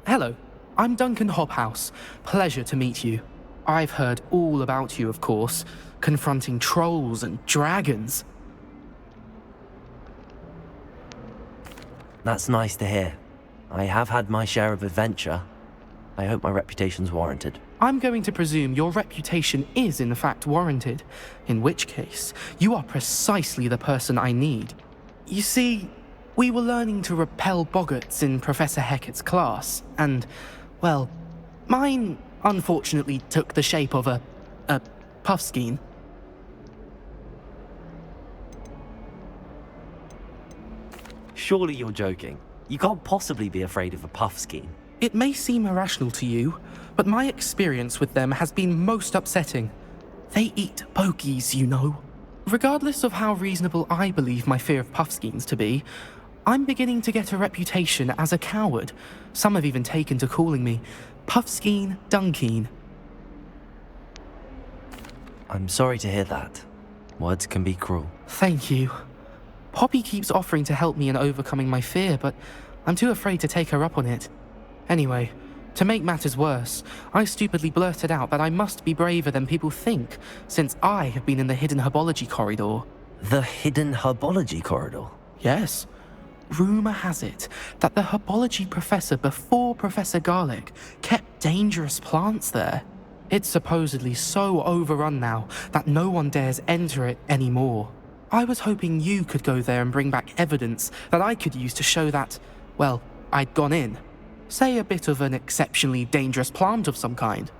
Hello, I'm Duncan Hobhouse. Pleasure to meet you. I've heard all about you, of course, confronting trolls and dragons. That's nice to hear. I have had my share of adventure. I hope my reputation's warranted. I'm going to presume your reputation is in fact warranted, in which case, you are precisely the person I need. You see, we were learning to repel boggarts in Professor Hecat's class, and, well, mine unfortunately took the shape of a puffskein. Surely you're joking. You can't possibly be afraid of a puffskein. It may seem irrational to you, but my experience with them has been most upsetting. They eat pokies, you know. Regardless of how reasonable I believe my fear of puffskeins to be, I'm beginning to get a reputation as a coward. Some have even taken to calling me Puffskein Dunkeen. I'm sorry to hear that. Words can be cruel. Thank you. Poppy keeps offering to help me in overcoming my fear, but I'm too afraid to take her up on it. Anyway, to make matters worse, I stupidly blurted out that I must be braver than people think, since I have been in the hidden herbology corridor. The hidden herbology corridor? Yes. Rumour has it that the herbology professor before Professor Garlic kept dangerous plants there. It's supposedly so overrun now that no one dares enter it anymore. I was hoping you could go there and bring back evidence that I could use to show that, well, I'd gone in. Say a bit of an exceptionally dangerous plant of some kind.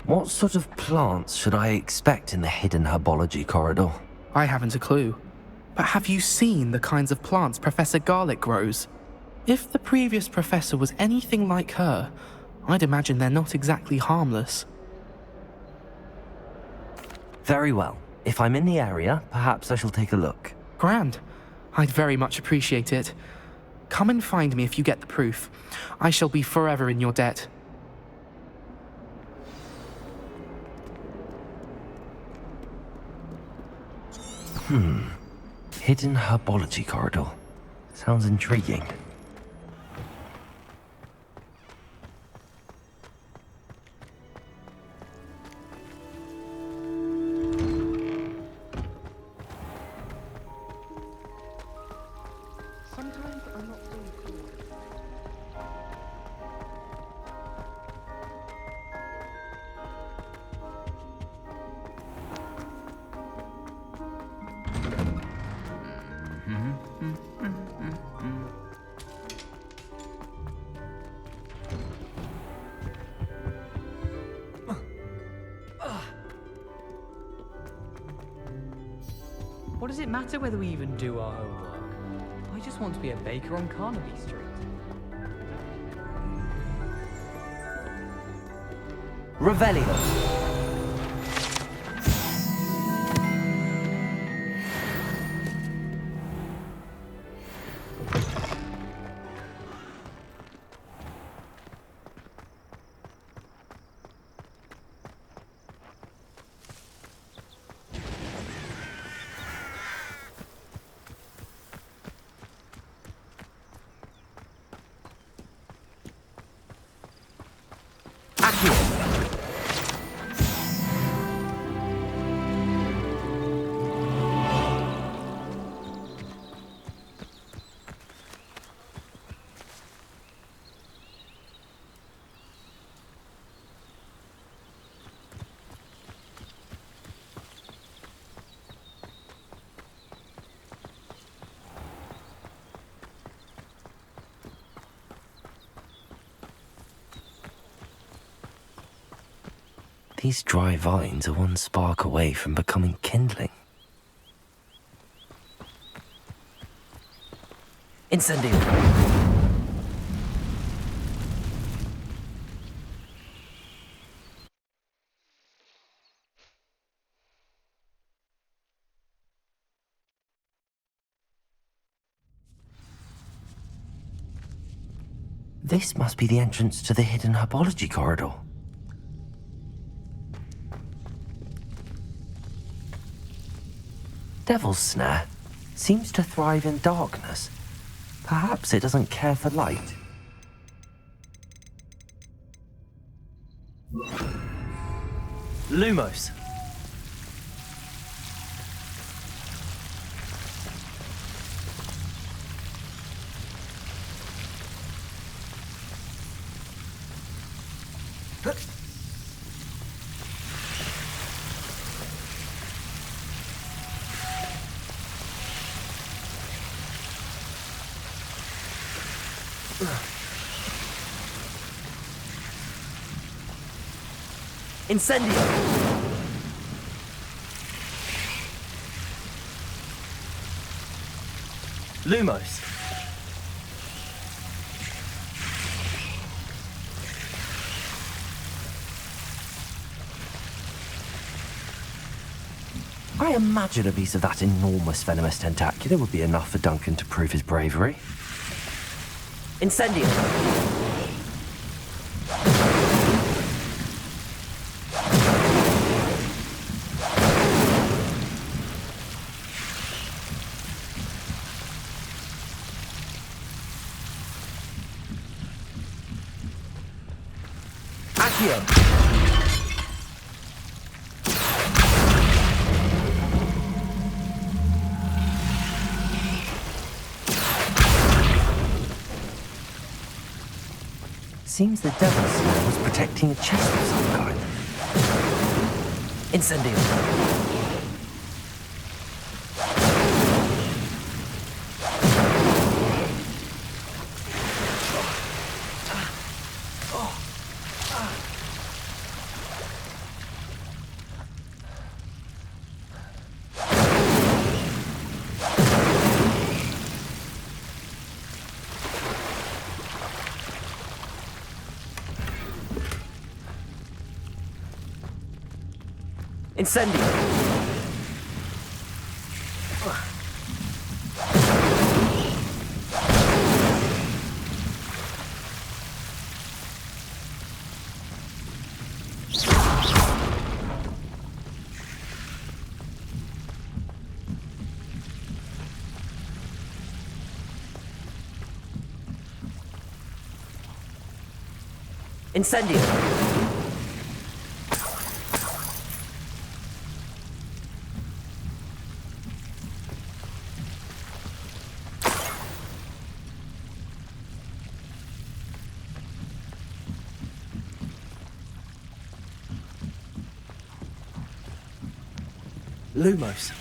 What sort of plants should I expect in the hidden herbology corridor? I haven't a clue. But have you seen the kinds of plants Professor Garlic grows? If the previous professor was anything like her, I'd imagine they're not exactly harmless. Very well. If I'm in the area, perhaps I shall take a look. Grand. I'd very much appreciate it. Come and find me if you get the proof. I shall be forever in your debt. Hidden herbology corridor. Sounds intriguing. Sometimes I'm not so sure. What does it matter whether we even do our homework? I just want to be a baker on Carnaby Street. Revelio. These dry vines are one spark away from becoming kindling. Incendio! This must be the entrance to the hidden herbology corridor. Devil's Snare seems to thrive in darkness. Perhaps it doesn't care for light. Lumos. Incendio! Lumos. I imagine a piece of that enormous venomous tentacular would be enough for Duncan to prove his bravery. Incendio! Seems the Devil's Snare was protecting a chest of some kind. Incendio. Incendio! Incendio! Lumos.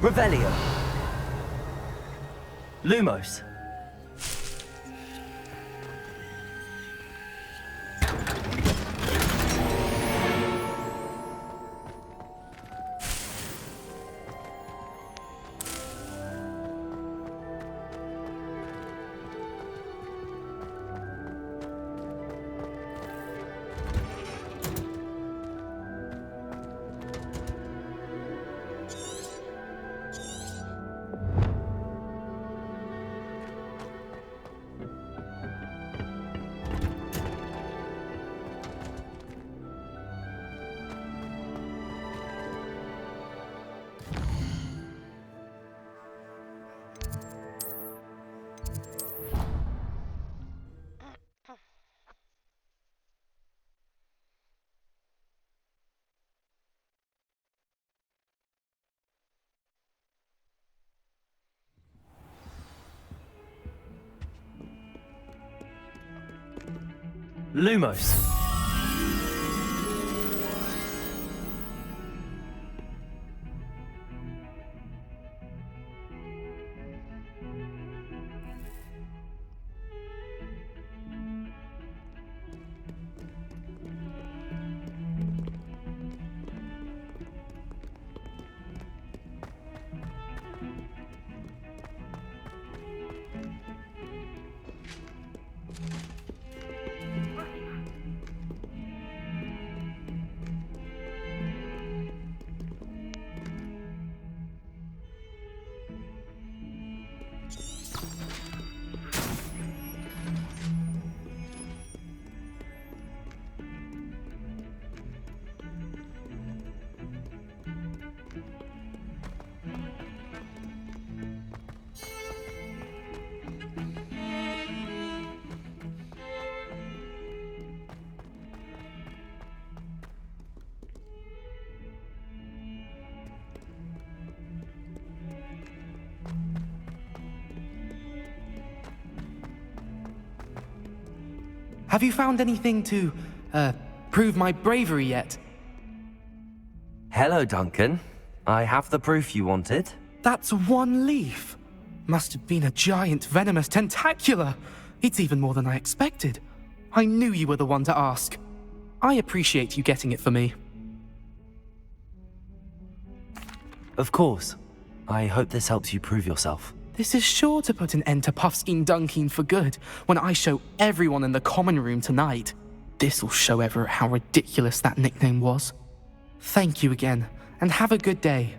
Revelio. Lumos. Lumos. Have you found anything to, prove my bravery yet? Hello, Duncan. I have the proof you wanted. That's one leaf. Must have been a giant venomous tentacula. It's even more than I expected. I knew you were the one to ask. I appreciate you getting it for me. Of course. I hope this helps you prove yourself. This is sure to put an end to Puffskein Dunkeen for good when I show everyone in the common room tonight. This'll show Everett how ridiculous that nickname was. Thank you again, and have a good day.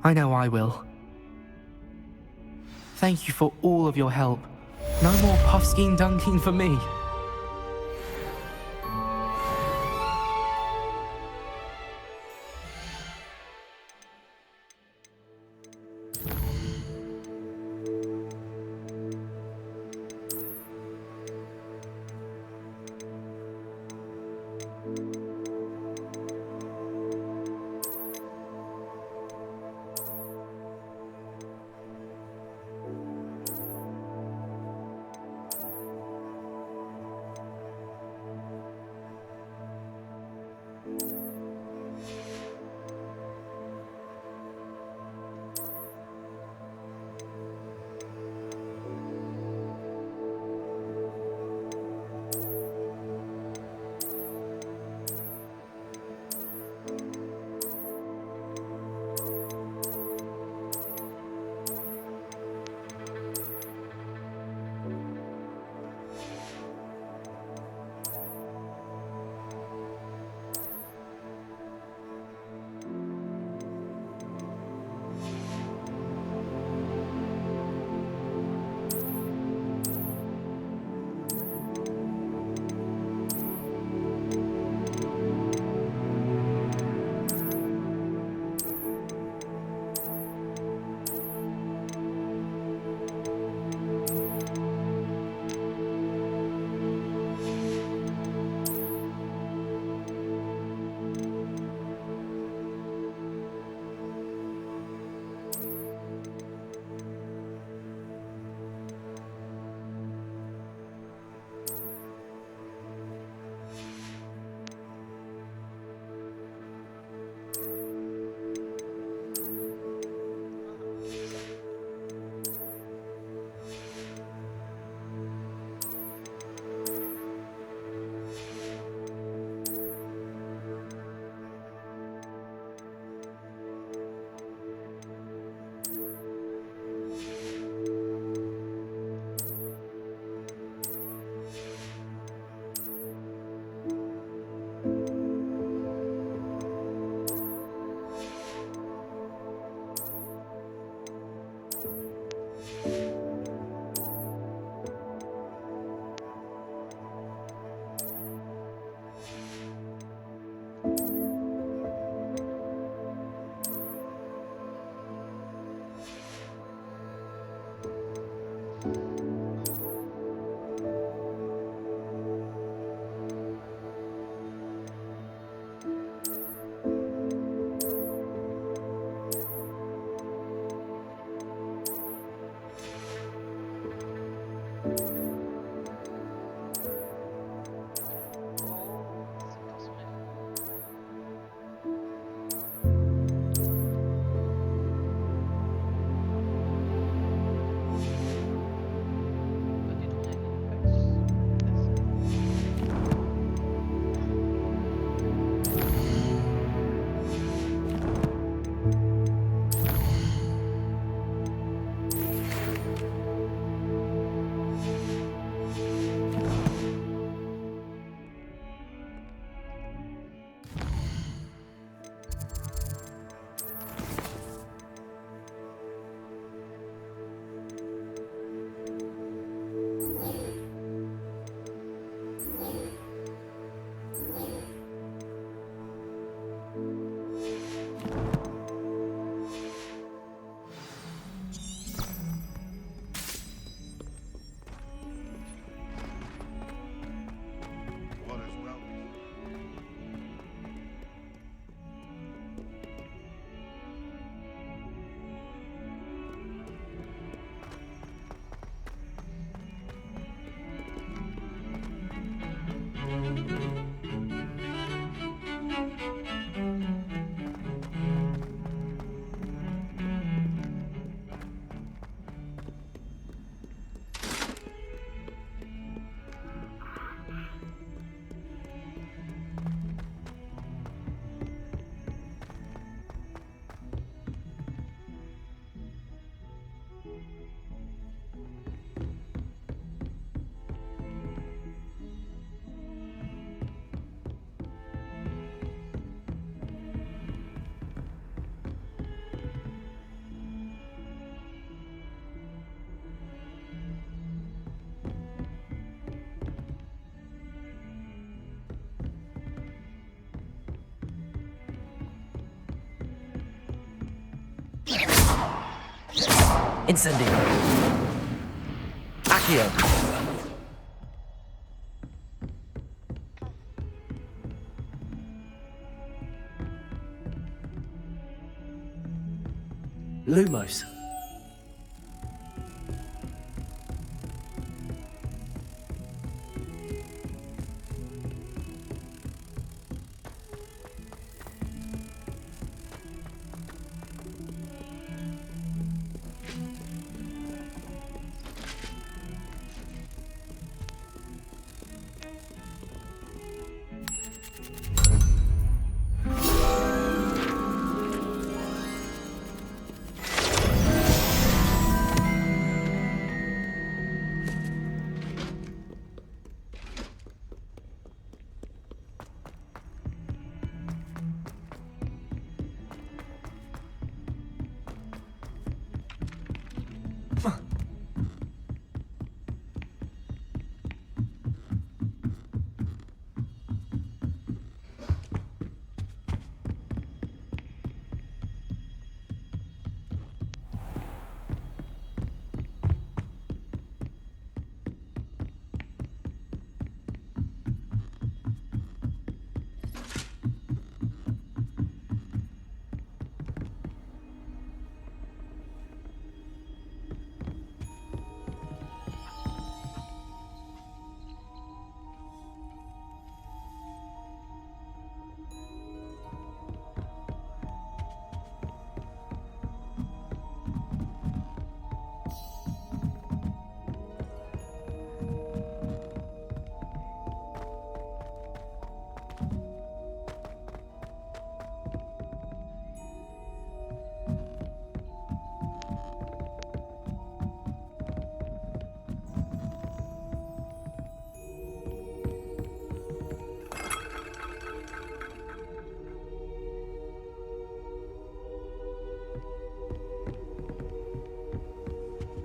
I know I will. Thank you for all of your help. No more Puffskein Dunkeen for me. Incendio. Accio. Lumos.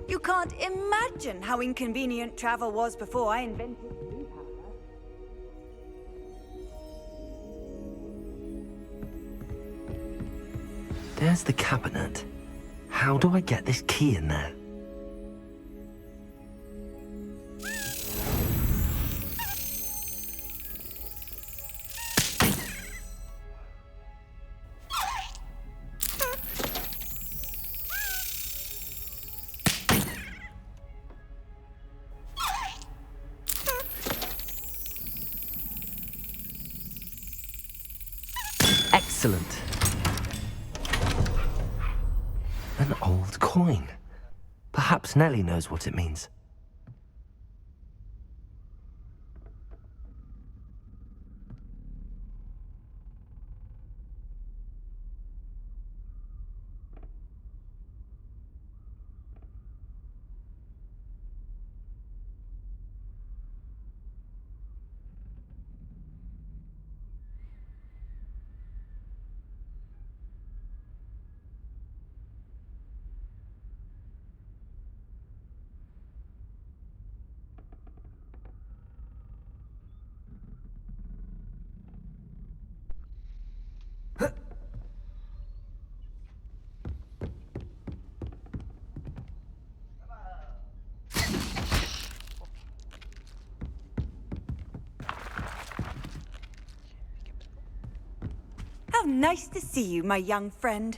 You can't imagine how inconvenient travel was before I invented steam power. There's the cabinet. How do I get this key in there? Excellent. An old coin. Perhaps Nellie knows what it means. How nice to see you, my young friend.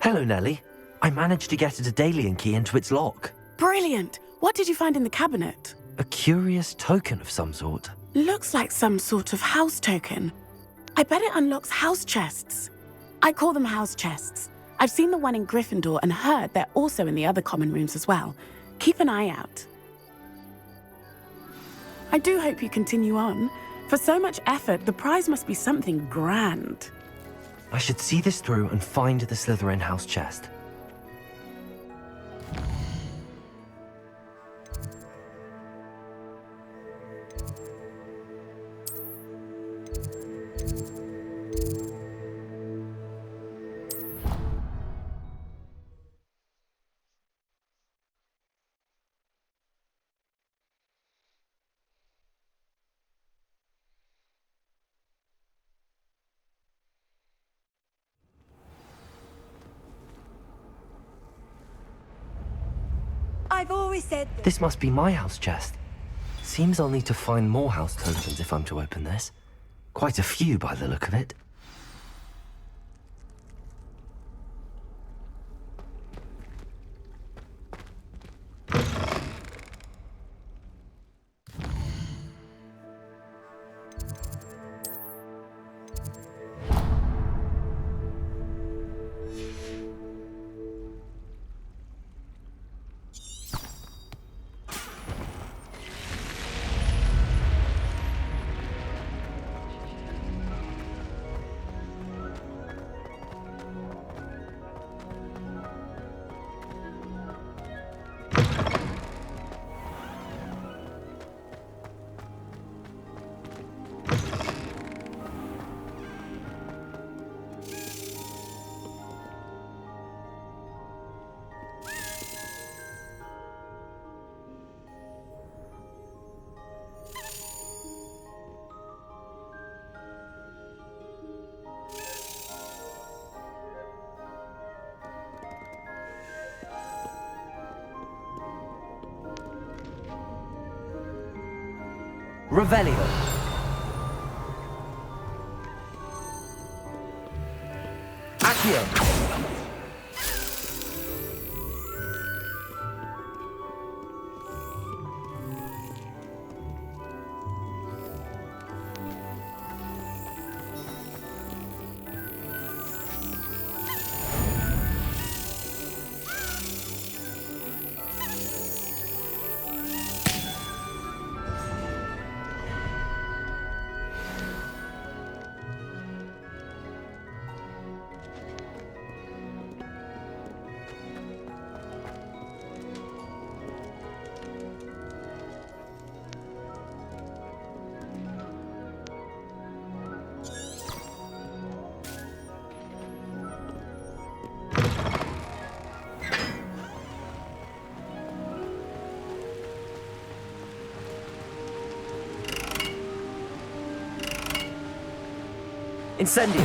Hello, Nellie. I managed to get a Daedalian key into its lock. Brilliant! What did you find in the cabinet? A curious token of some sort. Looks like some sort of house token. I bet it unlocks house chests. I call them house chests. I've seen the one in Gryffindor and heard they're also in the other common rooms as well. Keep an eye out. I do hope you continue on. For so much effort, the prize must be something grand. I should see this through and find the Slytherin house chest. I've always said This must be my house chest. Seems I'll need to find more house tokens if I'm to open this. Quite a few by the look of it. Revelio. Accio. Incendio.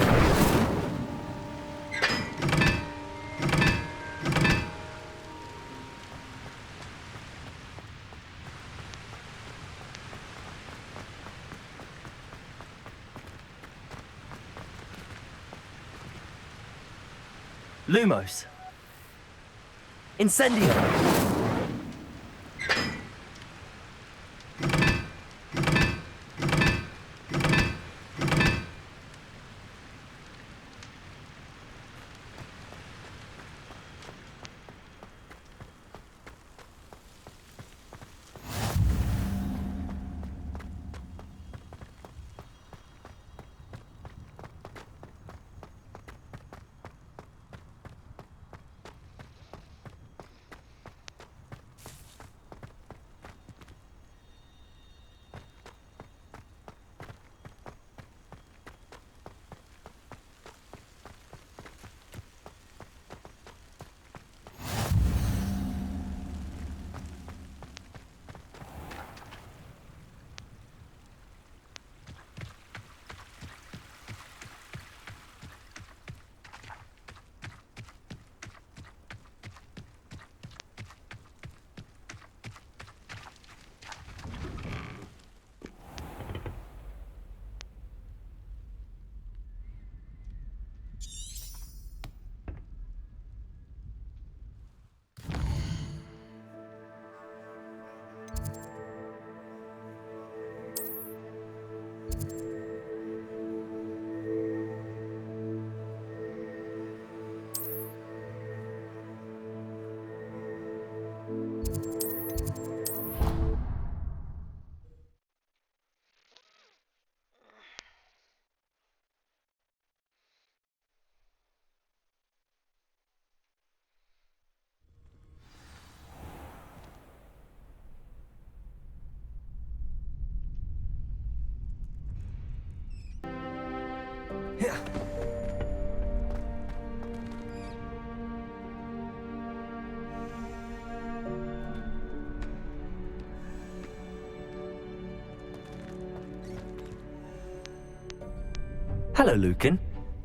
Lumos. Incendio. Hello, Lucan.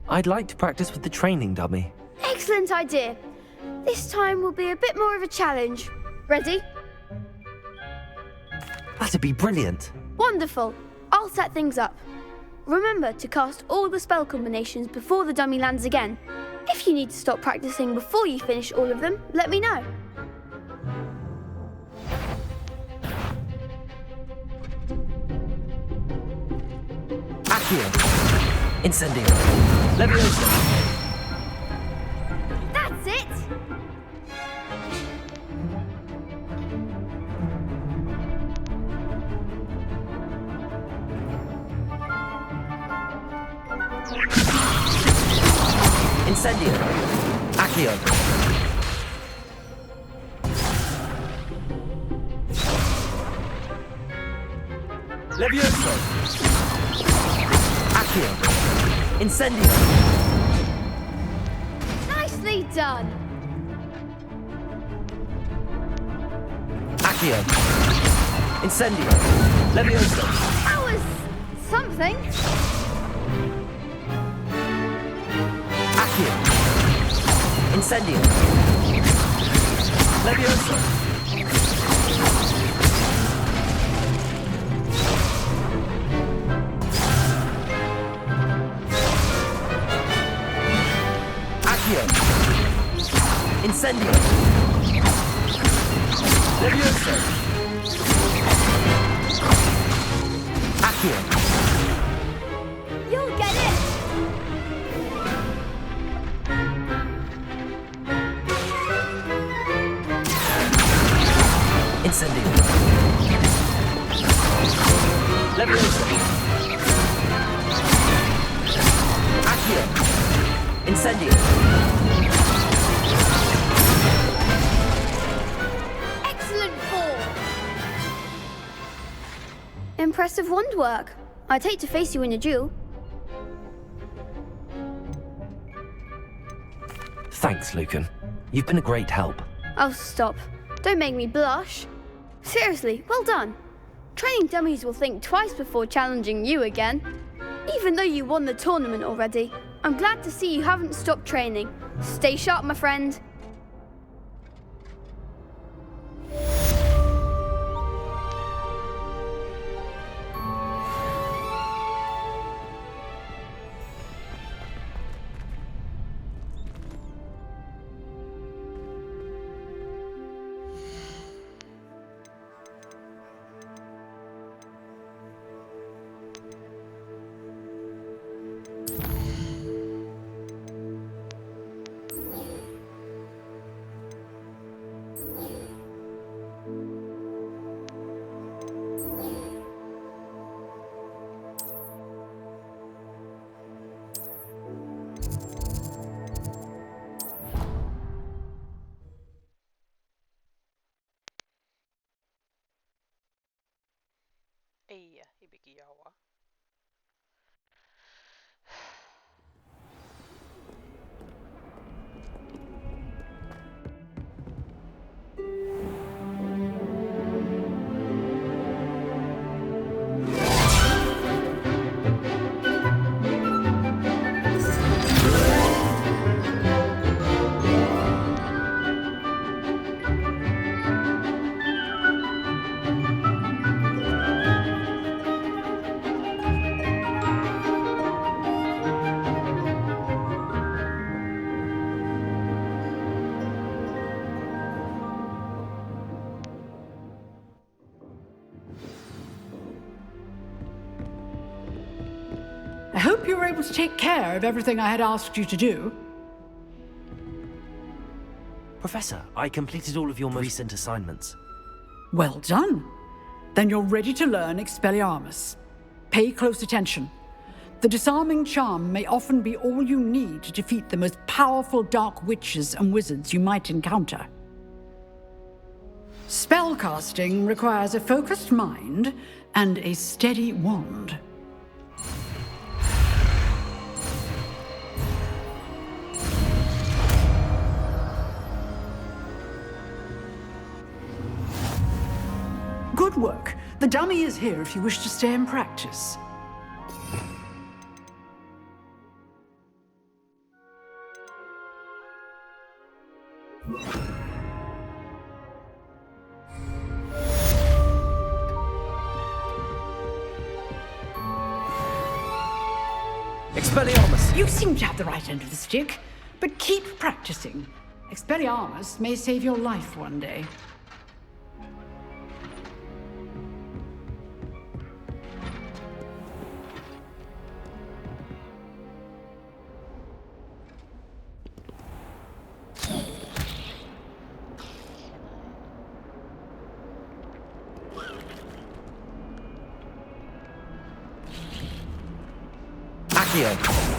I'd like to practice with the training dummy. Excellent idea. This time will be a bit more of a challenge. Ready? That'd be brilliant. Wonderful. I'll set things up. Remember to cast all the spell combinations before the dummy lands again. If you need to stop practicing before you finish all of them, let me know. Accio. Incendio. Leviosa. That's it! Incendio. Accio. Leviosa. Accio. Incendio. Nicely done! Accio. Incendio. Leviosa. That was something. Accio. Incendio. Leviosa. Accio. Incendio. Leviosa. Accio. You'll get it! Incendio. Leviosa. Accio. Incendio. Excellent form! Impressive wand work. I'd hate to face you in a duel. Thanks, Lucan. You've been a great help. Oh, stop. Don't make me blush. Seriously, well done. Training dummies will think twice before challenging you again. Even though you won the tournament already, I'm glad to see you haven't stopped training. Stay sharp, my friend. Ei, hibikijaua. I hope you were able to take care of everything I had asked you to do. Professor, I completed all of your recent assignments. Well done. Then you're ready to learn Expelliarmus. Pay close attention. The disarming charm may often be all you need to defeat the most powerful dark witches and wizards you might encounter. Spellcasting requires a focused mind and a steady wand. Good work. The dummy is here if you wish to stay and practice. Expelliarmus! You seem to have the right end of the stick, but keep practicing. Expelliarmus may save your life one day. Accio.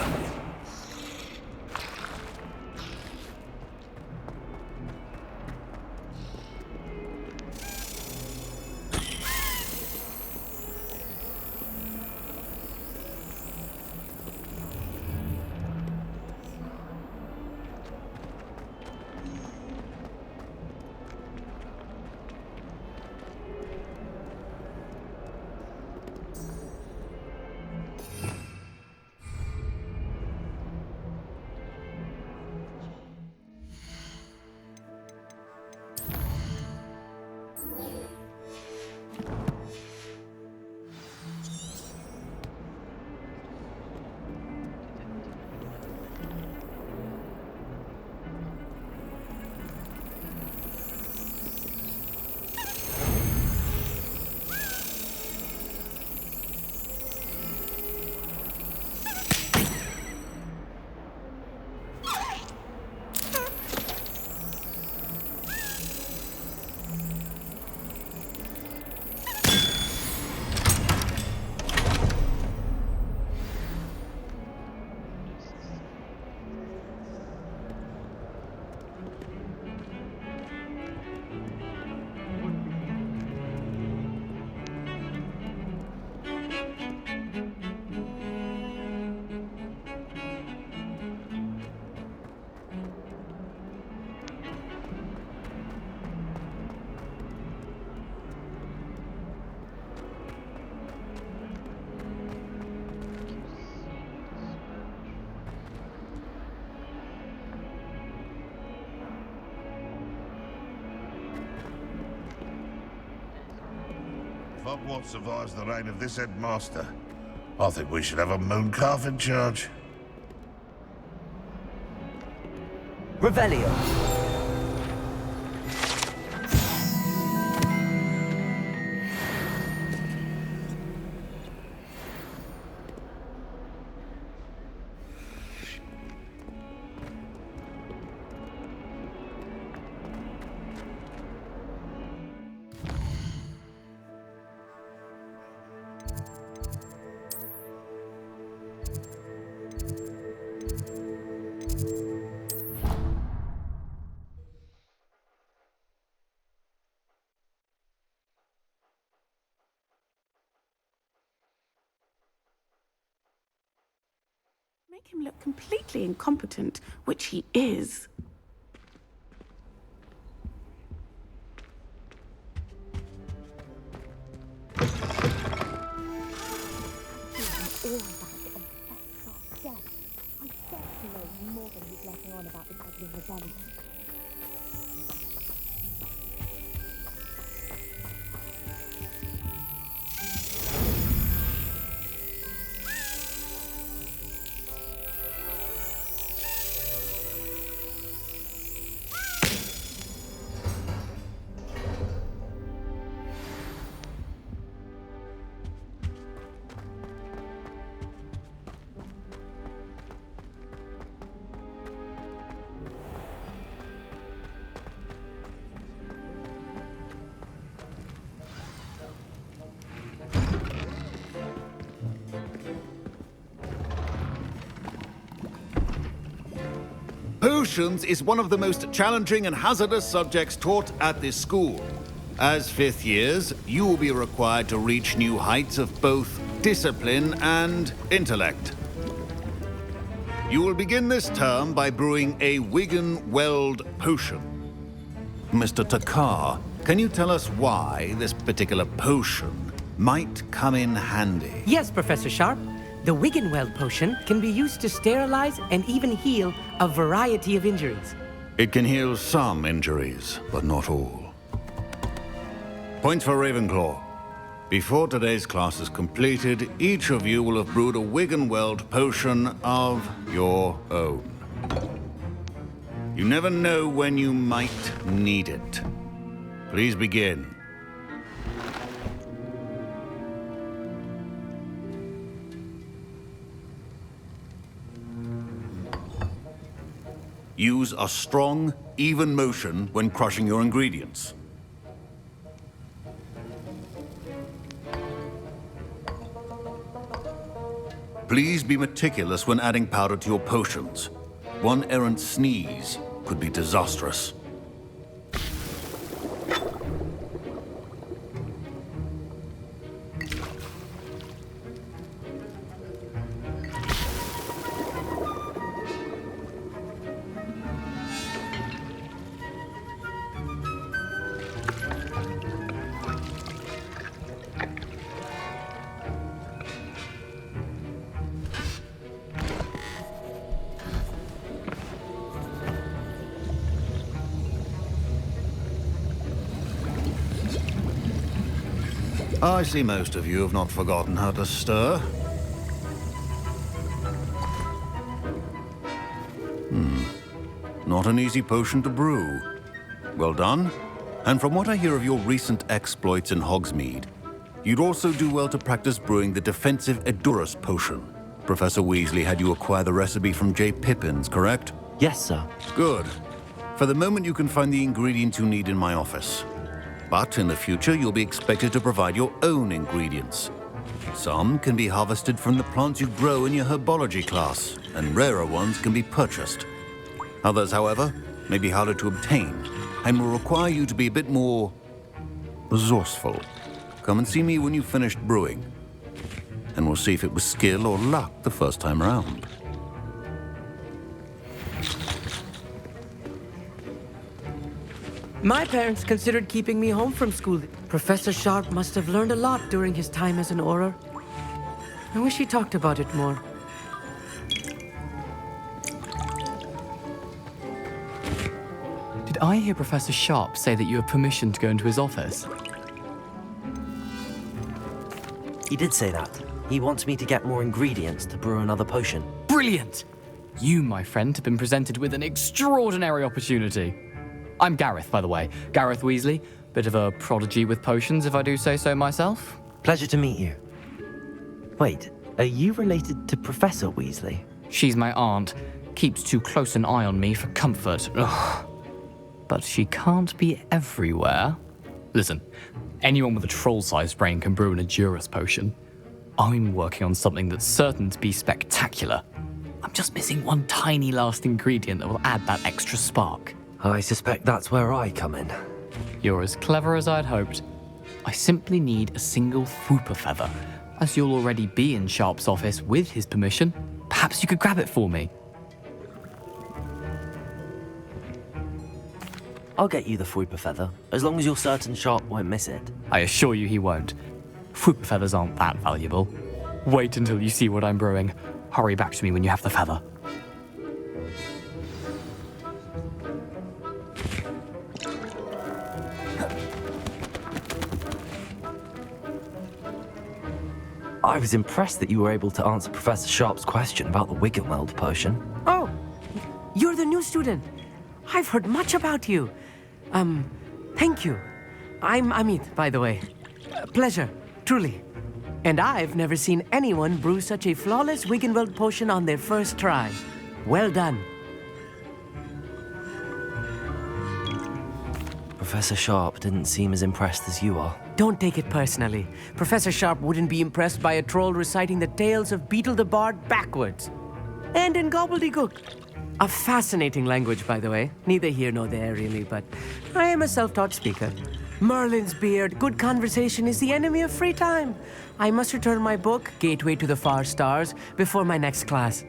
Hogwarts survives the reign of this headmaster, I think we should have a mooncalf in charge. Revelio. Make him look completely incompetent, which he is. Potions is one of the most challenging and hazardous subjects taught at this school. As fifth years, you will be required to reach new heights of both discipline and intellect. You will begin this term by brewing a Wigan-Weld potion. Mr. Takar, can you tell us why this particular potion might come in handy? Yes, Professor Sharp. The Wigan-Weld potion can be used to sterilize and even heal a variety of injuries. It can heal some injuries, but not all. Points for Ravenclaw. Before today's class is completed, each of you will have brewed a Wiggenweld potion of your own. You never know when you might need it. Please begin. Use a strong, even motion when crushing your ingredients. Please be meticulous when adding powder to your potions. One errant sneeze could be disastrous. I see most of you have not forgotten how to stir. Not an easy potion to brew. Well done. And from what I hear of your recent exploits in Hogsmeade, you'd also do well to practice brewing the defensive Edurus potion. Professor Weasley had you acquire the recipe from J. Pippins, correct? Yes, sir. Good. For the moment, you can find the ingredients you need in my office. But in the future, you'll be expected to provide your own ingredients. Some can be harvested from the plants you grow in your herbology class, and rarer ones can be purchased. Others, however, may be harder to obtain, and will require you to be a bit more resourceful. Come and see me when you've finished brewing, and we'll see if it was skill or luck the first time around. My parents considered keeping me home from school. Professor Sharp must have learned a lot during his time as an Auror. I wish he talked about it more. Did I hear Professor Sharp say that you have permission to go into his office? He did say that. He wants me to get more ingredients to brew another potion. Brilliant! You, my friend, have been presented with an extraordinary opportunity. I'm Gareth, by the way. Gareth Weasley. Bit of a prodigy with potions, if I do say so myself. Pleasure to meet you. Wait, are you related to Professor Weasley? She's my aunt. Keeps too close an eye on me for comfort. Ugh. But she can't be everywhere. Listen, anyone with a troll-sized brain can brew an Edurus potion. I'm working on something that's certain to be spectacular. I'm just missing one tiny last ingredient that will add that extra spark. I suspect that's where I come in. You're as clever as I'd hoped. I simply need a single Fwooper feather. As you'll already be in Sharp's office with his permission, perhaps you could grab it for me. I'll get you the Fwooper feather, as long as you're certain Sharp won't miss it. I assure you he won't. Fwooper feathers aren't that valuable. Wait until you see what I'm brewing. Hurry back to me when you have the feather. I was impressed that you were able to answer Professor Sharp's question about the Wiggenweld potion. Oh, you're the new student. I've heard much about you. Thank you. I'm Amit, by the way. Pleasure, truly. And I've never seen anyone brew such a flawless Wiggenweld potion on their first try. Well done. Professor Sharp didn't seem as impressed as you are. Don't take it personally. Professor Sharp wouldn't be impressed by a troll reciting the tales of Beetle the Bard backwards. And in gobbledygook. A fascinating language, by the way. Neither here nor there, really, but I am a self-taught speaker. Merlin's beard, good conversation is the enemy of free time. I must return my book, Gateway to the Far Stars, before my next class.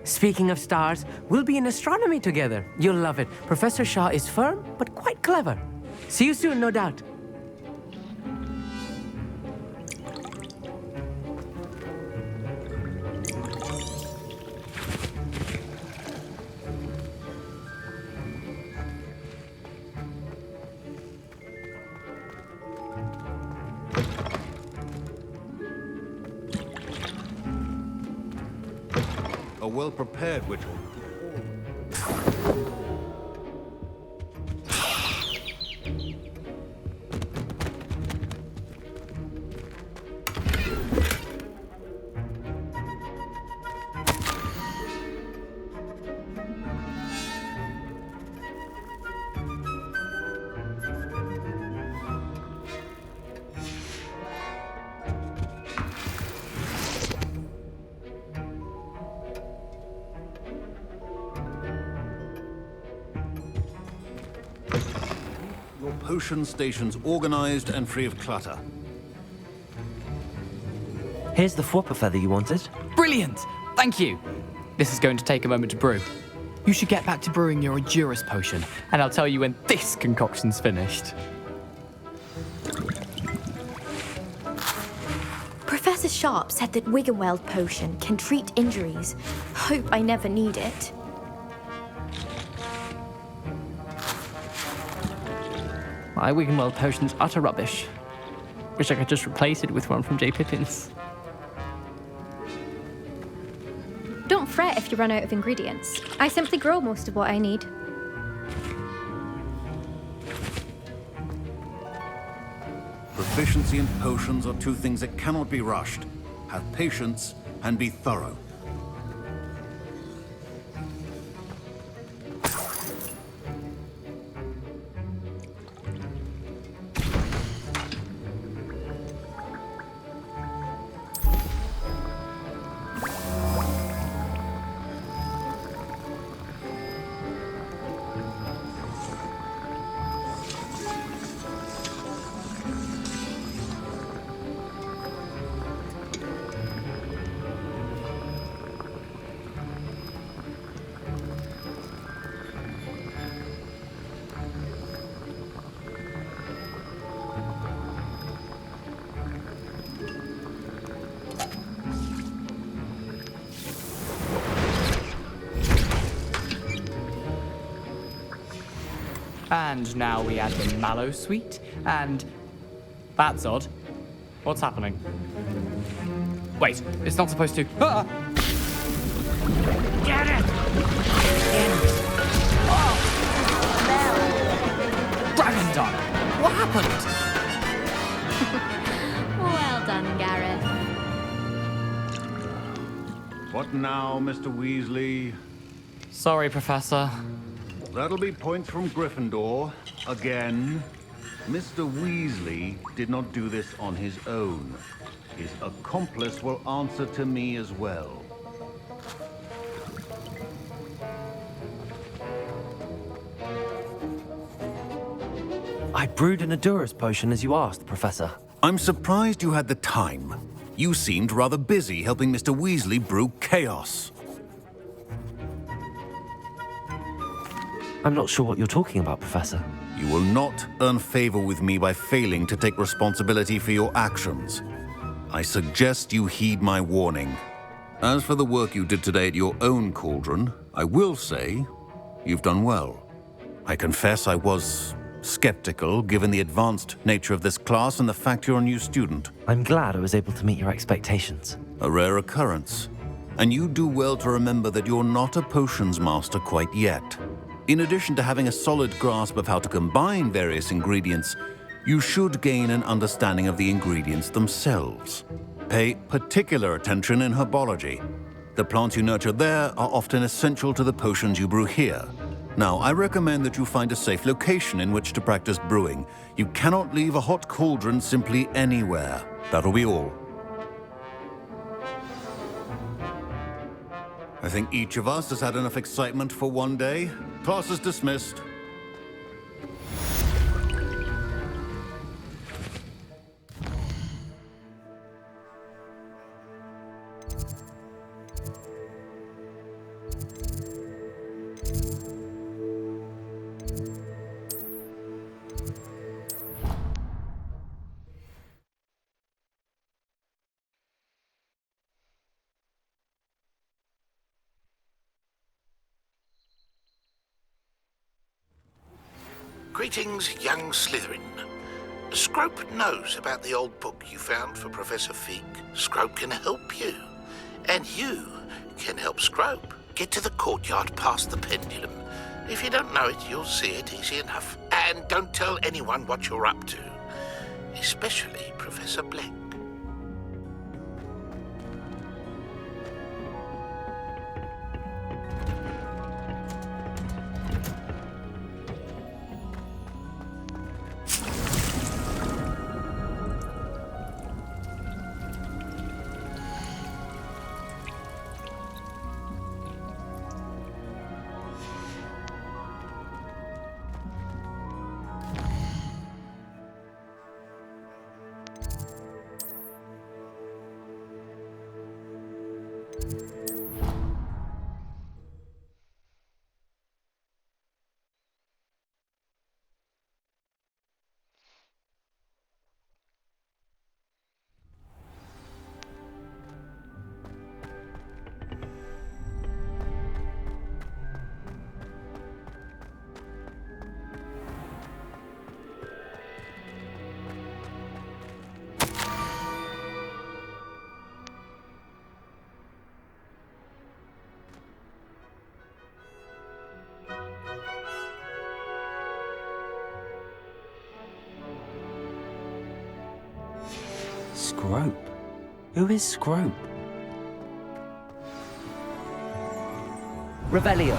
Speaking of stars, we'll be in astronomy together. You'll love it. Professor Shaw is firm, but quite clever. See you soon, no doubt. a well-prepared witch. Your potion stations organized and free of clutter. Here's the Fwopper feather you wanted. Brilliant! Thank you! This is going to take a moment to brew. You should get back to brewing your Edurus potion, and I'll tell you when this concoction's finished. Professor Sharp said that Wiggenweld potion can treat injuries. Hope I never need it. My Wiggenweld potion's utter rubbish. Wish I could just replace it with one from J. Pippin's. Don't fret if you run out of ingredients. I simply grow most of what I need. Proficiency in potions are two things that cannot be rushed. Have patience and be thorough. And now we add the mallow sweet, and... That's odd. What's happening? Wait, it's not supposed to... Ah! Get it! Dragon Dart! What happened? Well done, Gareth. What now, Mr. Weasley? Sorry, Professor. That'll be points from Gryffindor. Again. Mr. Weasley did not do this on his own. His accomplice will answer to me as well. I brewed an Edurus potion as you asked, Professor. I'm surprised you had the time. You seemed rather busy helping Mr. Weasley brew chaos. I'm not sure what you're talking about, Professor. You will not earn favor with me by failing to take responsibility for your actions. I suggest you heed my warning. As for the work you did today at your own cauldron, I will say you've done well. I confess I was skeptical, given the advanced nature of this class and the fact you're a new student. I'm glad I was able to meet your expectations. A rare occurrence. And you do well to remember that you're not a potions master quite yet. In addition to having a solid grasp of how to combine various ingredients, you should gain an understanding of the ingredients themselves. Pay particular attention in herbology. The plants you nurture there are often essential to the potions you brew here. Now, I recommend that you find a safe location in which to practice brewing. You cannot leave a hot cauldron simply anywhere. That'll be all. I think each of us has had enough excitement for one day. Class is dismissed. Greetings, young Slytherin. Scrope knows about the old book you found for Professor Fig. Scrope can help you. And you can help Scrope. Get to the courtyard past the pendulum. If you don't know it, you'll see it easy enough. And don't tell anyone what you're up to, especially Professor Black. Scrope? Who is Scrope? Revelio.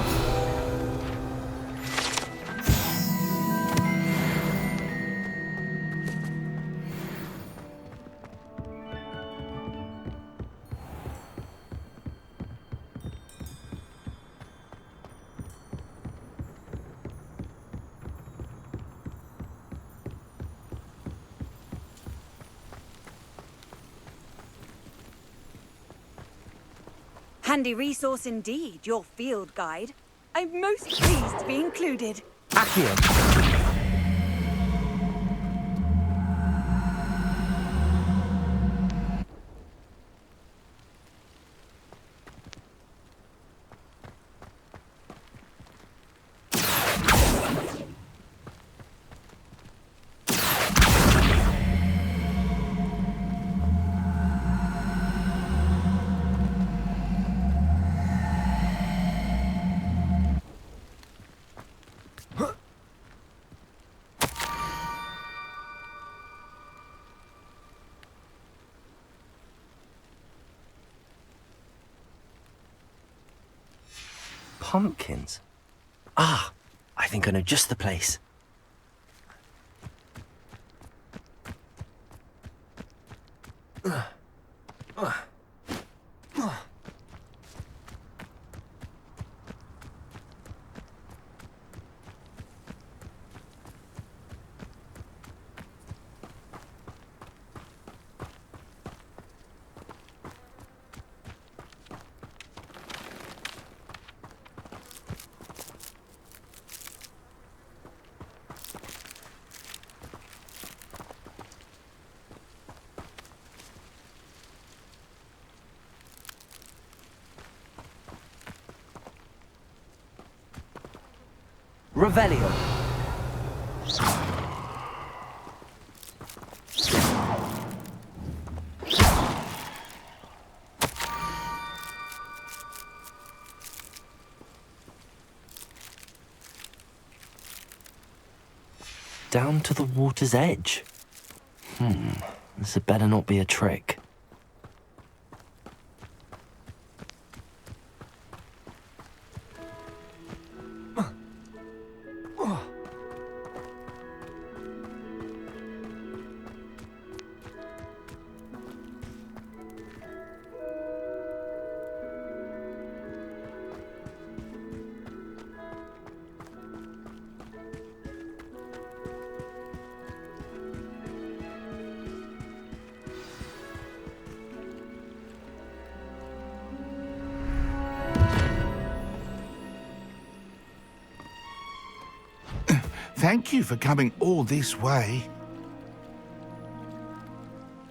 Handy resource indeed, your field guide. I'm most pleased to be included. Accio. Pumpkins? Ah, I think I know just the place. Revelio. Down to the water's edge. This had better not be a trick. Thank you for coming all this way.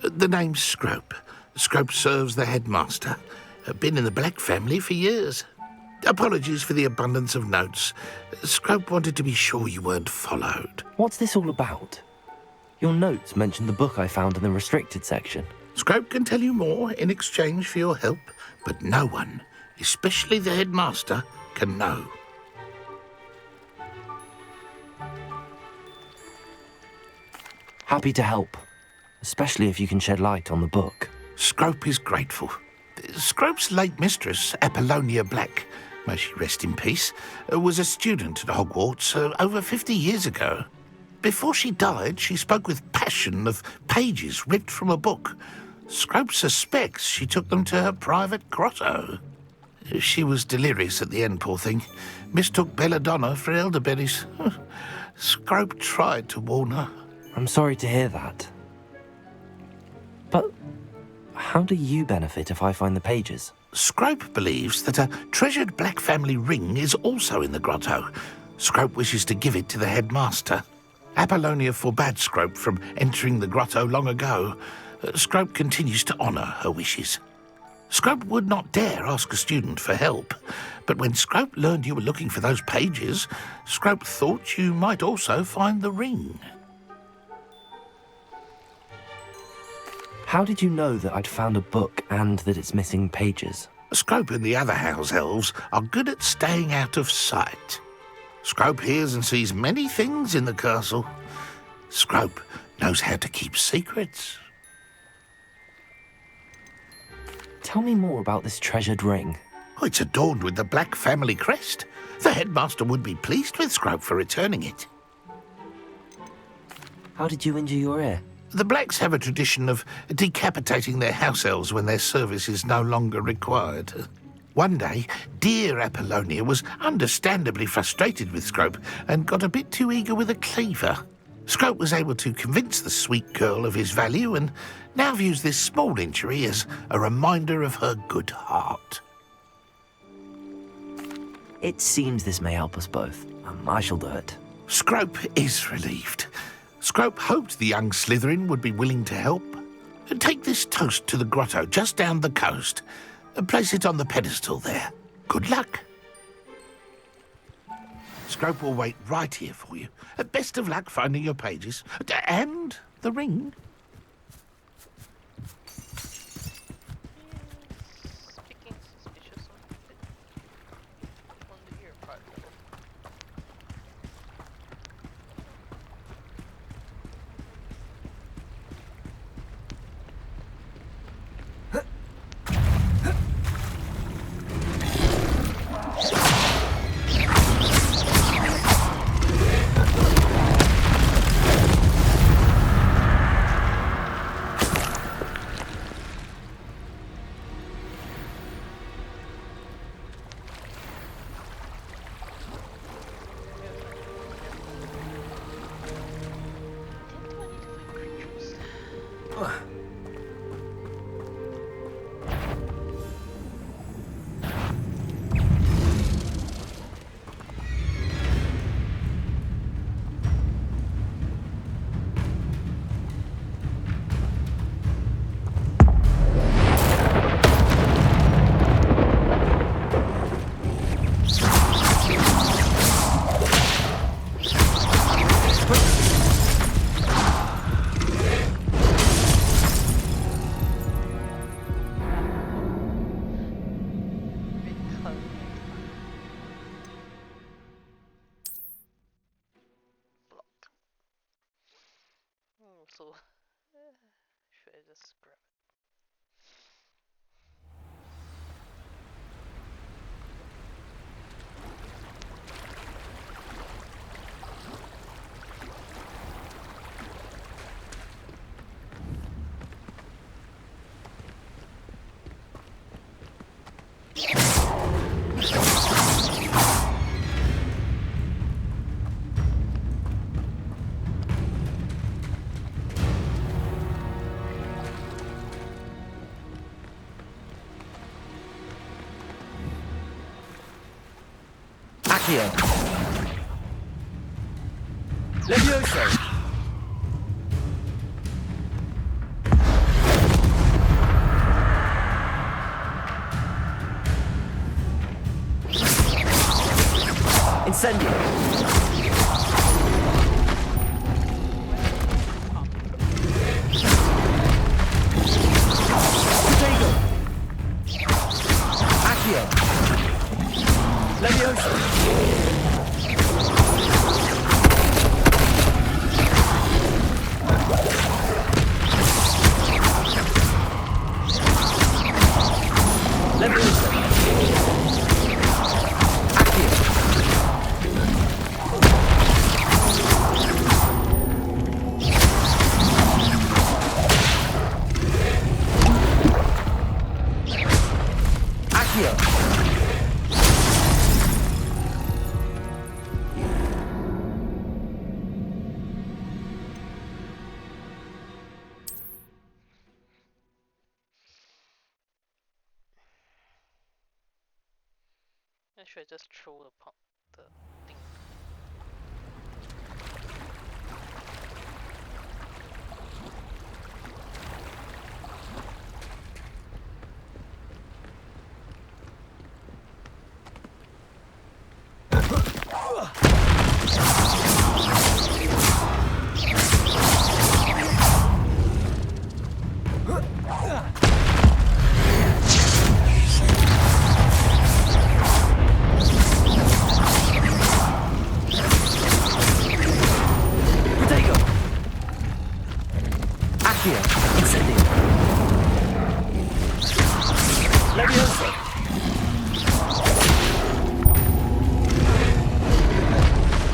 The name's Scrope. Scrope serves the headmaster. Been in the Black family for years. Apologies for the abundance of notes. Scrope wanted to be sure you weren't followed. What's this all about? Your notes mentioned the book I found in the restricted section. Scrope can tell you more in exchange for your help, but no one, especially the headmaster, can know. Happy to help, especially if you can shed light on the book. Scrope is grateful. Scrope's late mistress, Apollonia Black, may she rest in peace, was a student at Hogwarts over 50 years ago. Before she died, she spoke with passion of pages ripped from a book. Scrope suspects she took them to her private grotto. She was delirious at the end, poor thing. Mistook belladonna for elderberries. Scrope tried to warn her. I'm sorry to hear that. But how do you benefit if I find the pages? Scrope believes that a treasured Black family ring is also in the grotto. Scrope wishes to give it to the headmaster. Apollonia forbade Scrope from entering the grotto long ago. Scrope continues to honour her wishes. Scrope would not dare ask a student for help, but when Scrope learned you were looking for those pages, Scrope thought you might also find the ring. How did you know that I'd found a book and that it's missing pages? Scrope and the other house elves are good at staying out of sight. Scrope hears and sees many things in the castle. Scrope knows how to keep secrets. Tell me more about this treasured ring. Oh, it's adorned with the Black family crest. The headmaster would be pleased with Scrope for returning it. How did you injure your ear? The Blacks have a tradition of decapitating their house elves when their service is no longer required. One day, dear Apollonia was understandably frustrated with Scrope and got a bit too eager with a cleaver. Scrope was able to convince the sweet girl of his value and now views this small injury as a reminder of her good heart. It seems this may help us both. I shall do it. Scrope is relieved. Scrope hoped the young Slytherin would be willing to help. Take this toast to the grotto just down the coast and place it on the pedestal there. Good luck. Scrope will wait right here for you. Best of luck finding your pages. And the ring. Speaking suspicious on the ear part. So, should I just grab it? Accio. Levioso. Incendio. Accio. Accio! I should just throw the thing.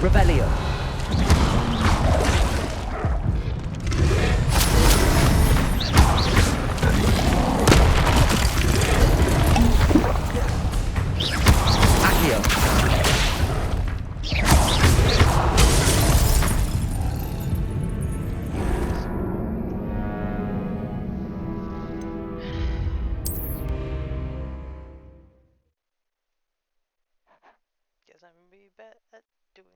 Rebellion. Accio. Guess I'm really bad at doing.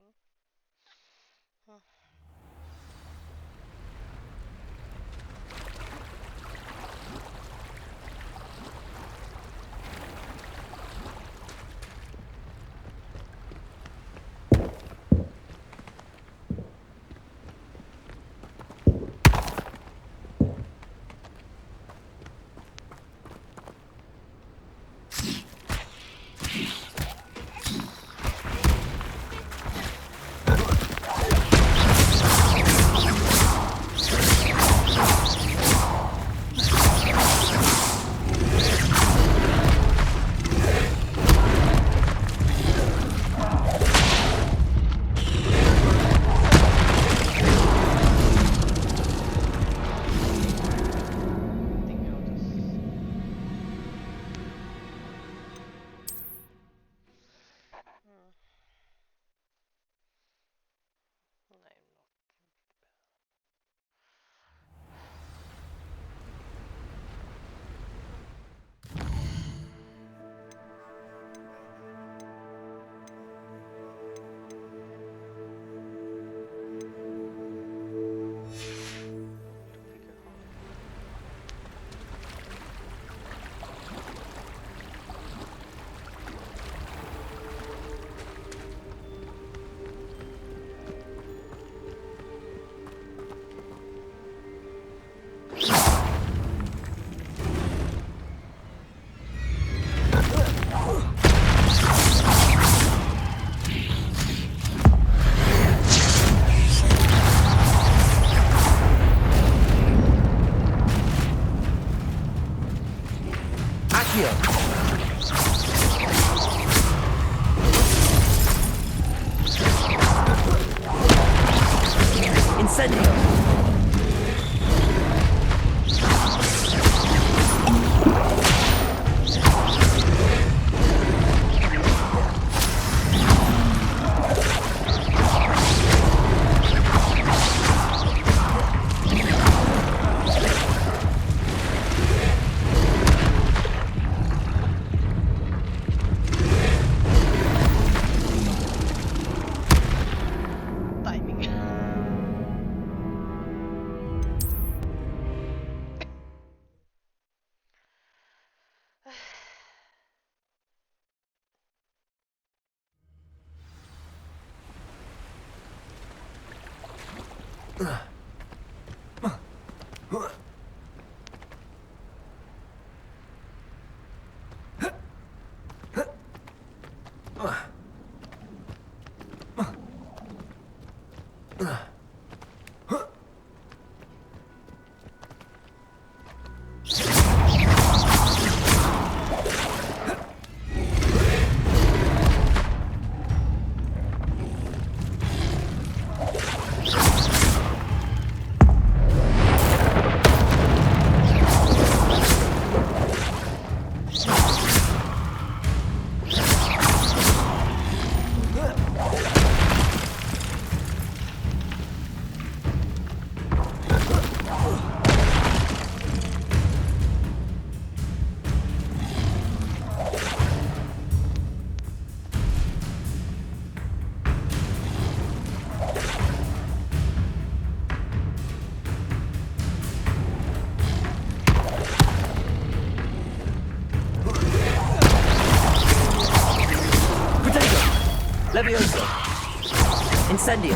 Incendio!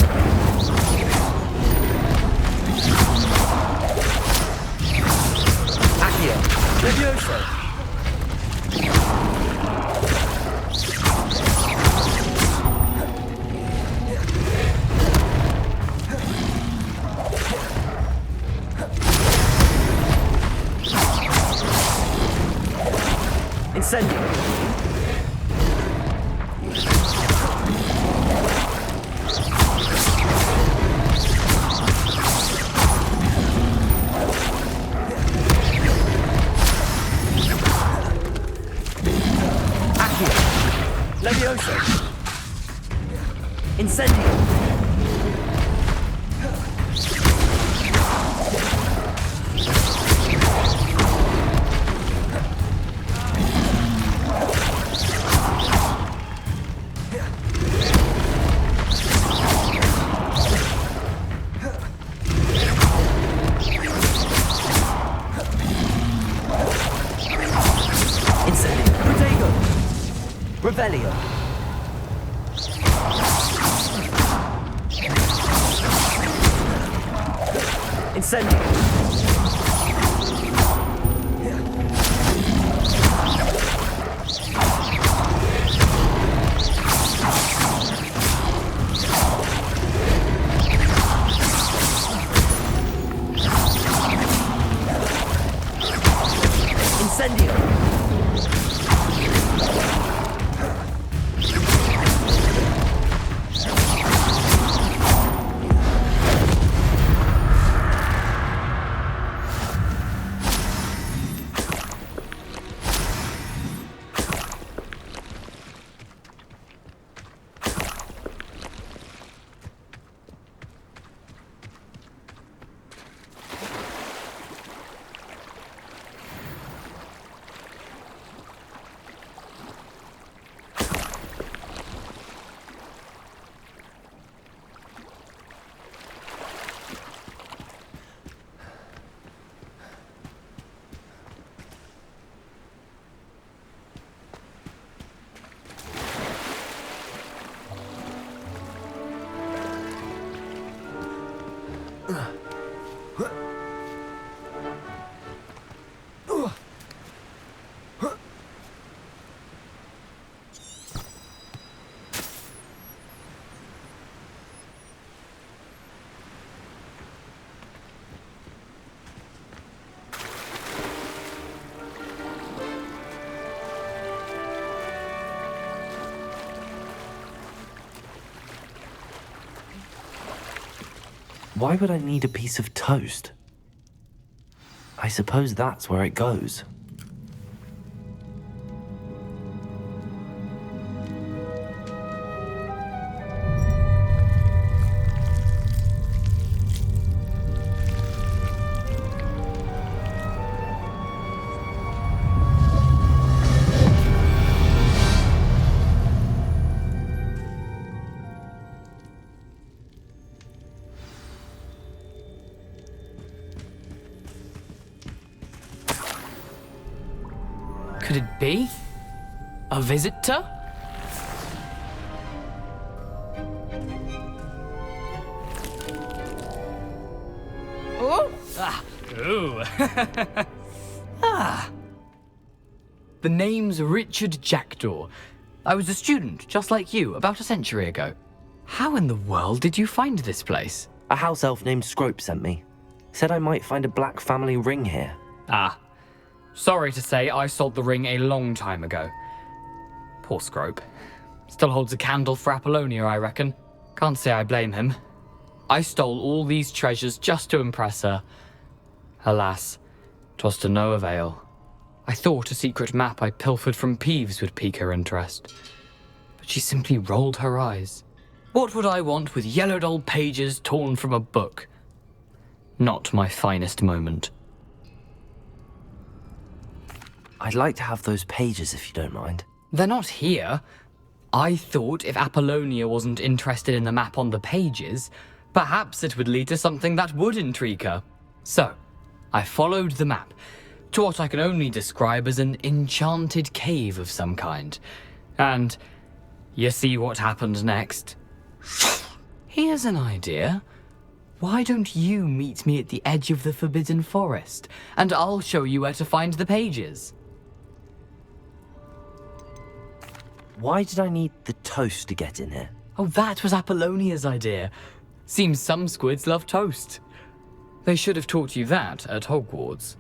Accio! Levioso! Incendio! Levioso! Incendio! Incendio! Protego! Revelio! Incendio! Incendio! Why would I need a piece of toast? I suppose that's where it goes. Could it be? A visitor? Oh! Ah! Ooh! Ah! The name's Richard Jackdaw. I was a student, just like you, about a century ago. How in the world did you find this place? A house elf named Scrope sent me. Said I might find a black family ring here. Ah. Sorry to say, I sold the ring a long time ago. Poor Scrope. Still holds a candle for Apollonia, I reckon. Can't say I blame him. I stole all these treasures just to impress her. Alas, 'twas to no avail. I thought a secret map I pilfered from Peeves would pique her interest. But she simply rolled her eyes. What would I want with yellowed old pages torn from a book? Not my finest moment. I'd like to have those pages if you don't mind. They're not here. I thought if Apollonia wasn't interested in the map on the pages, perhaps it would lead to something that would intrigue her. So, I followed the map to what I can only describe as an enchanted cave of some kind. And you see what happened next? Here's an idea. Why don't you meet me at the edge of the Forbidden Forest, and I'll show you where to find the pages? Why did I need the toast to get in here? Oh, that was Apollonia's idea. Seems some squids love toast. They should have taught you that at Hogwarts.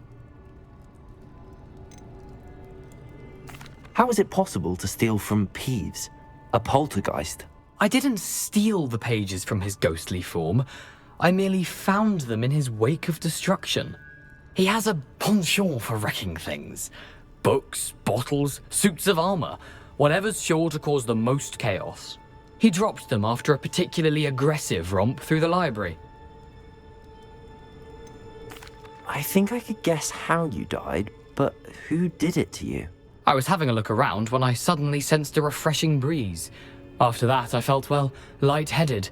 How is it possible to steal from Peeves, a poltergeist? I didn't steal the pages from his ghostly form. I merely found them in his wake of destruction. He has a penchant for wrecking things. Books, bottles, suits of armor, whatever's sure to cause the most chaos. He dropped them after a particularly aggressive romp through the library. I think I could guess how you died, but who did it to you? I was having a look around when I suddenly sensed a refreshing breeze. After that, I felt, well, lightheaded.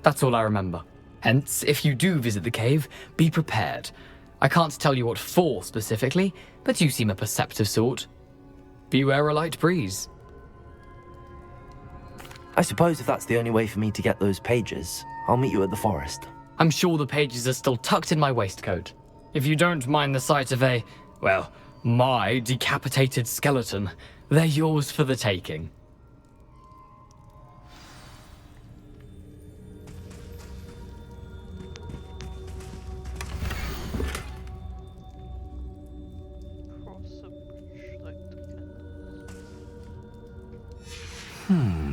That's all I remember. Hence, if you do visit the cave, be prepared. I can't tell you what for specifically, but you seem a perceptive sort. Beware a light breeze. I suppose if that's the only way for me to get those pages, I'll meet you at the forest. I'm sure the pages are still tucked in my waistcoat. If you don't mind the sight of my decapitated skeleton, they're yours for the taking.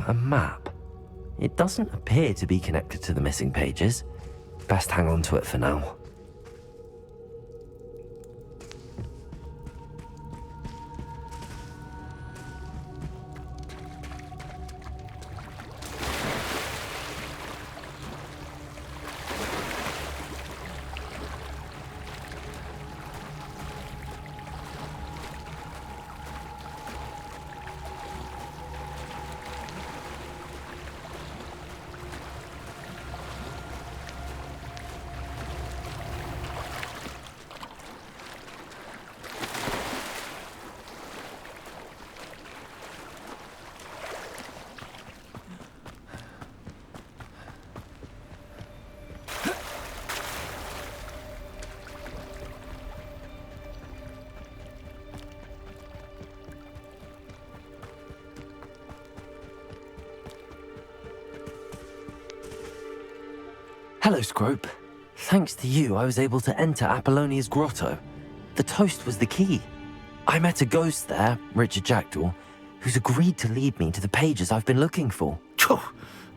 A map. It doesn't appear to be connected to the missing pages. Best hang on to it for now. Hello, Scrope. Thanks to you, I was able to enter Apollonia's grotto. The toast was the key. I met a ghost there, Richard Jackdaw, who's agreed to lead me to the pages I've been looking for.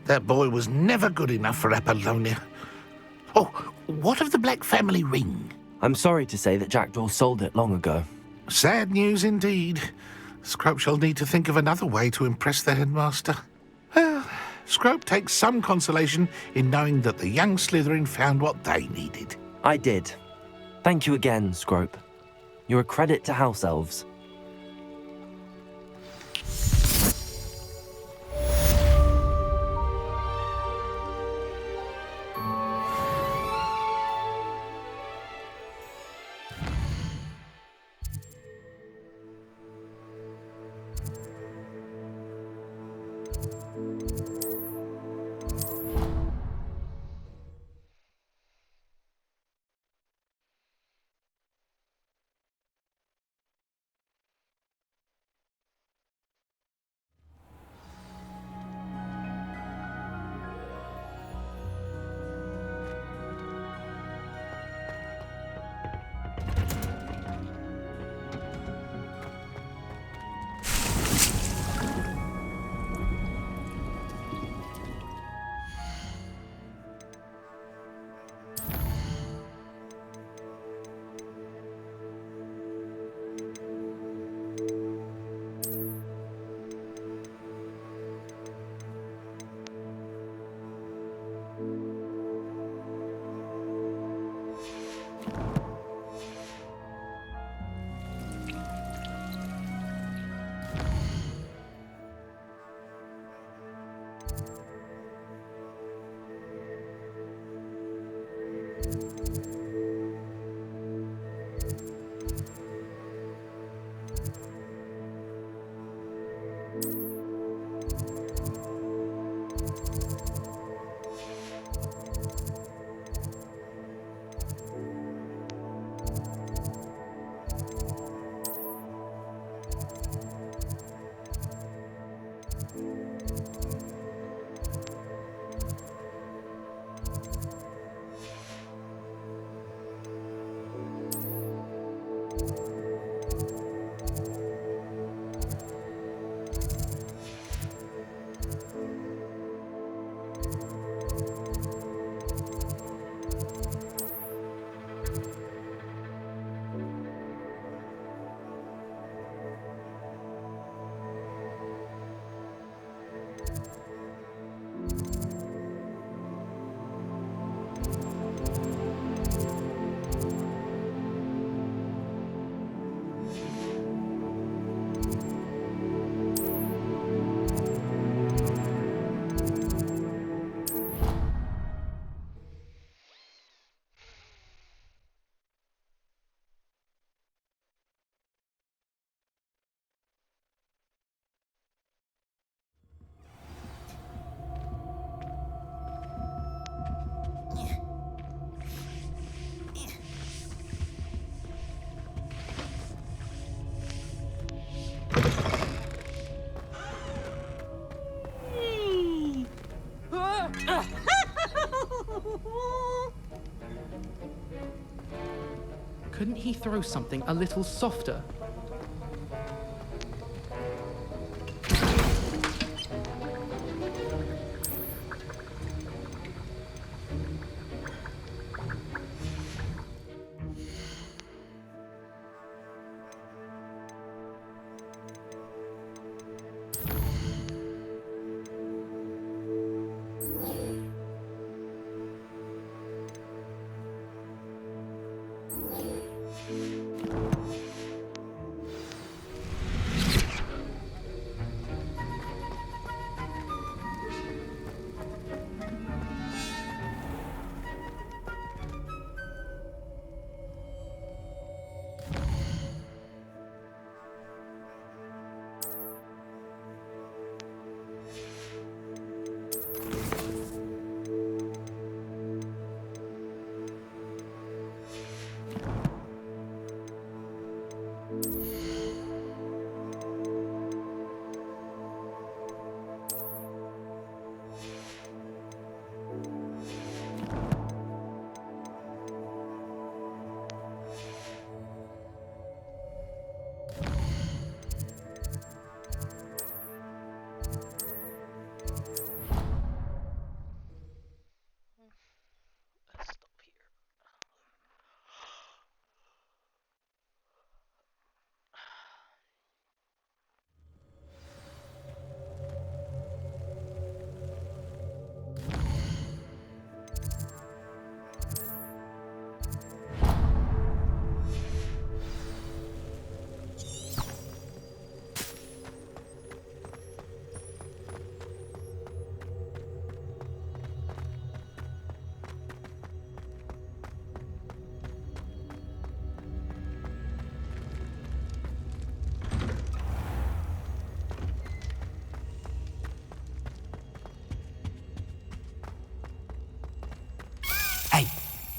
That boy was never good enough for Apollonia. Oh, what of the Black family ring? I'm sorry to say that Jackdaw sold it long ago. Sad news indeed. Scrope shall need to think of another way to impress the headmaster. Well, Scrope takes some consolation in knowing that the young Slytherin found what they needed. I did. Thank you again, Scrope. You're a credit to House Elves. couldn't he throw something a little softer?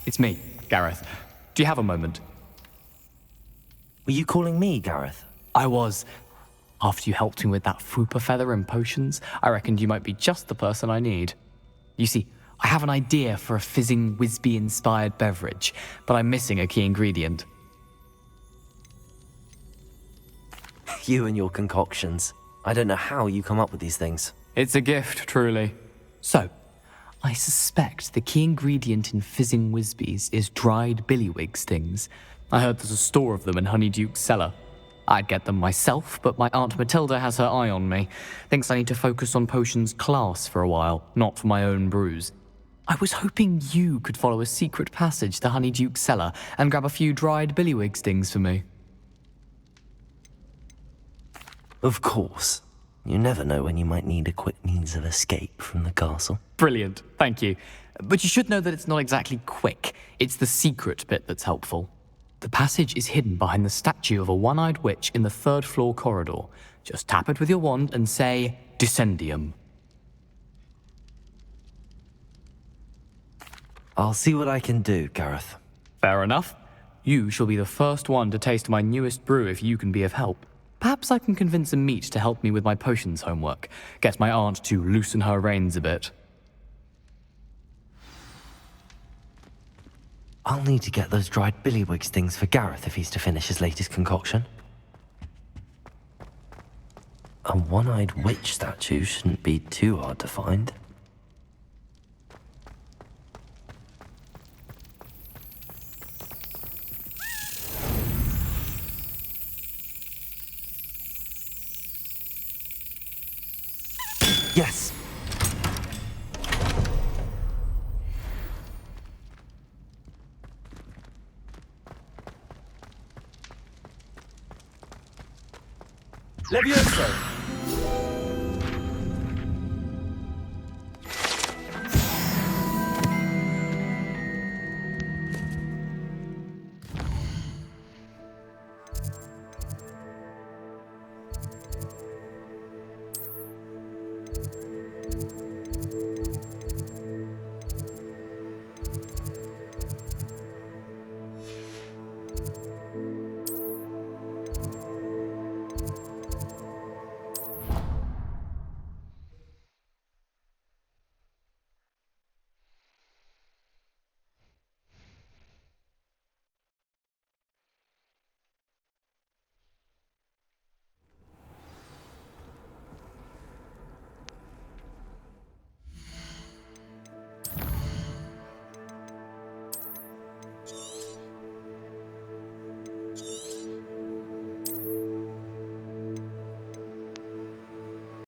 It's me, Gareth. Do you have a moment? Were you calling me, Gareth? I was. After you helped me with that Fupa feather and potions, I reckoned you might be just the person I need. You see, I have an idea for a fizzing Wisby-inspired beverage, but I'm missing a key ingredient. You and your concoctions. I don't know how you come up with these things. It's a gift, truly. So, I suspect the key ingredient in fizzing Wisbies is dried billywig stings. I heard there's a store of them in Honeyduke's cellar. I'd get them myself, but my Aunt Matilda has her eye on me. Thinks I need to focus on potions class for a while, not for my own brews. I was hoping you could follow a secret passage to Honeyduke's cellar and grab a few dried billywig stings for me. Of course. You never know when you might need a quick means of escape from the castle. Brilliant, thank you. But you should know that it's not exactly quick. It's the secret bit that's helpful. The passage is hidden behind the statue of a one-eyed witch in the third-floor corridor. Just tap it with your wand and say, Descendium. I'll see what I can do, Gareth. Fair enough. You shall be the first one to taste my newest brew if you can be of help. Perhaps I can convince a meat to help me with my potions homework. Get my aunt to loosen her reins a bit. I'll need to get those dried billywig stings for Gareth if he's to finish his latest concoction. A one-eyed witch statue shouldn't be too hard to find. Yes! Levioso!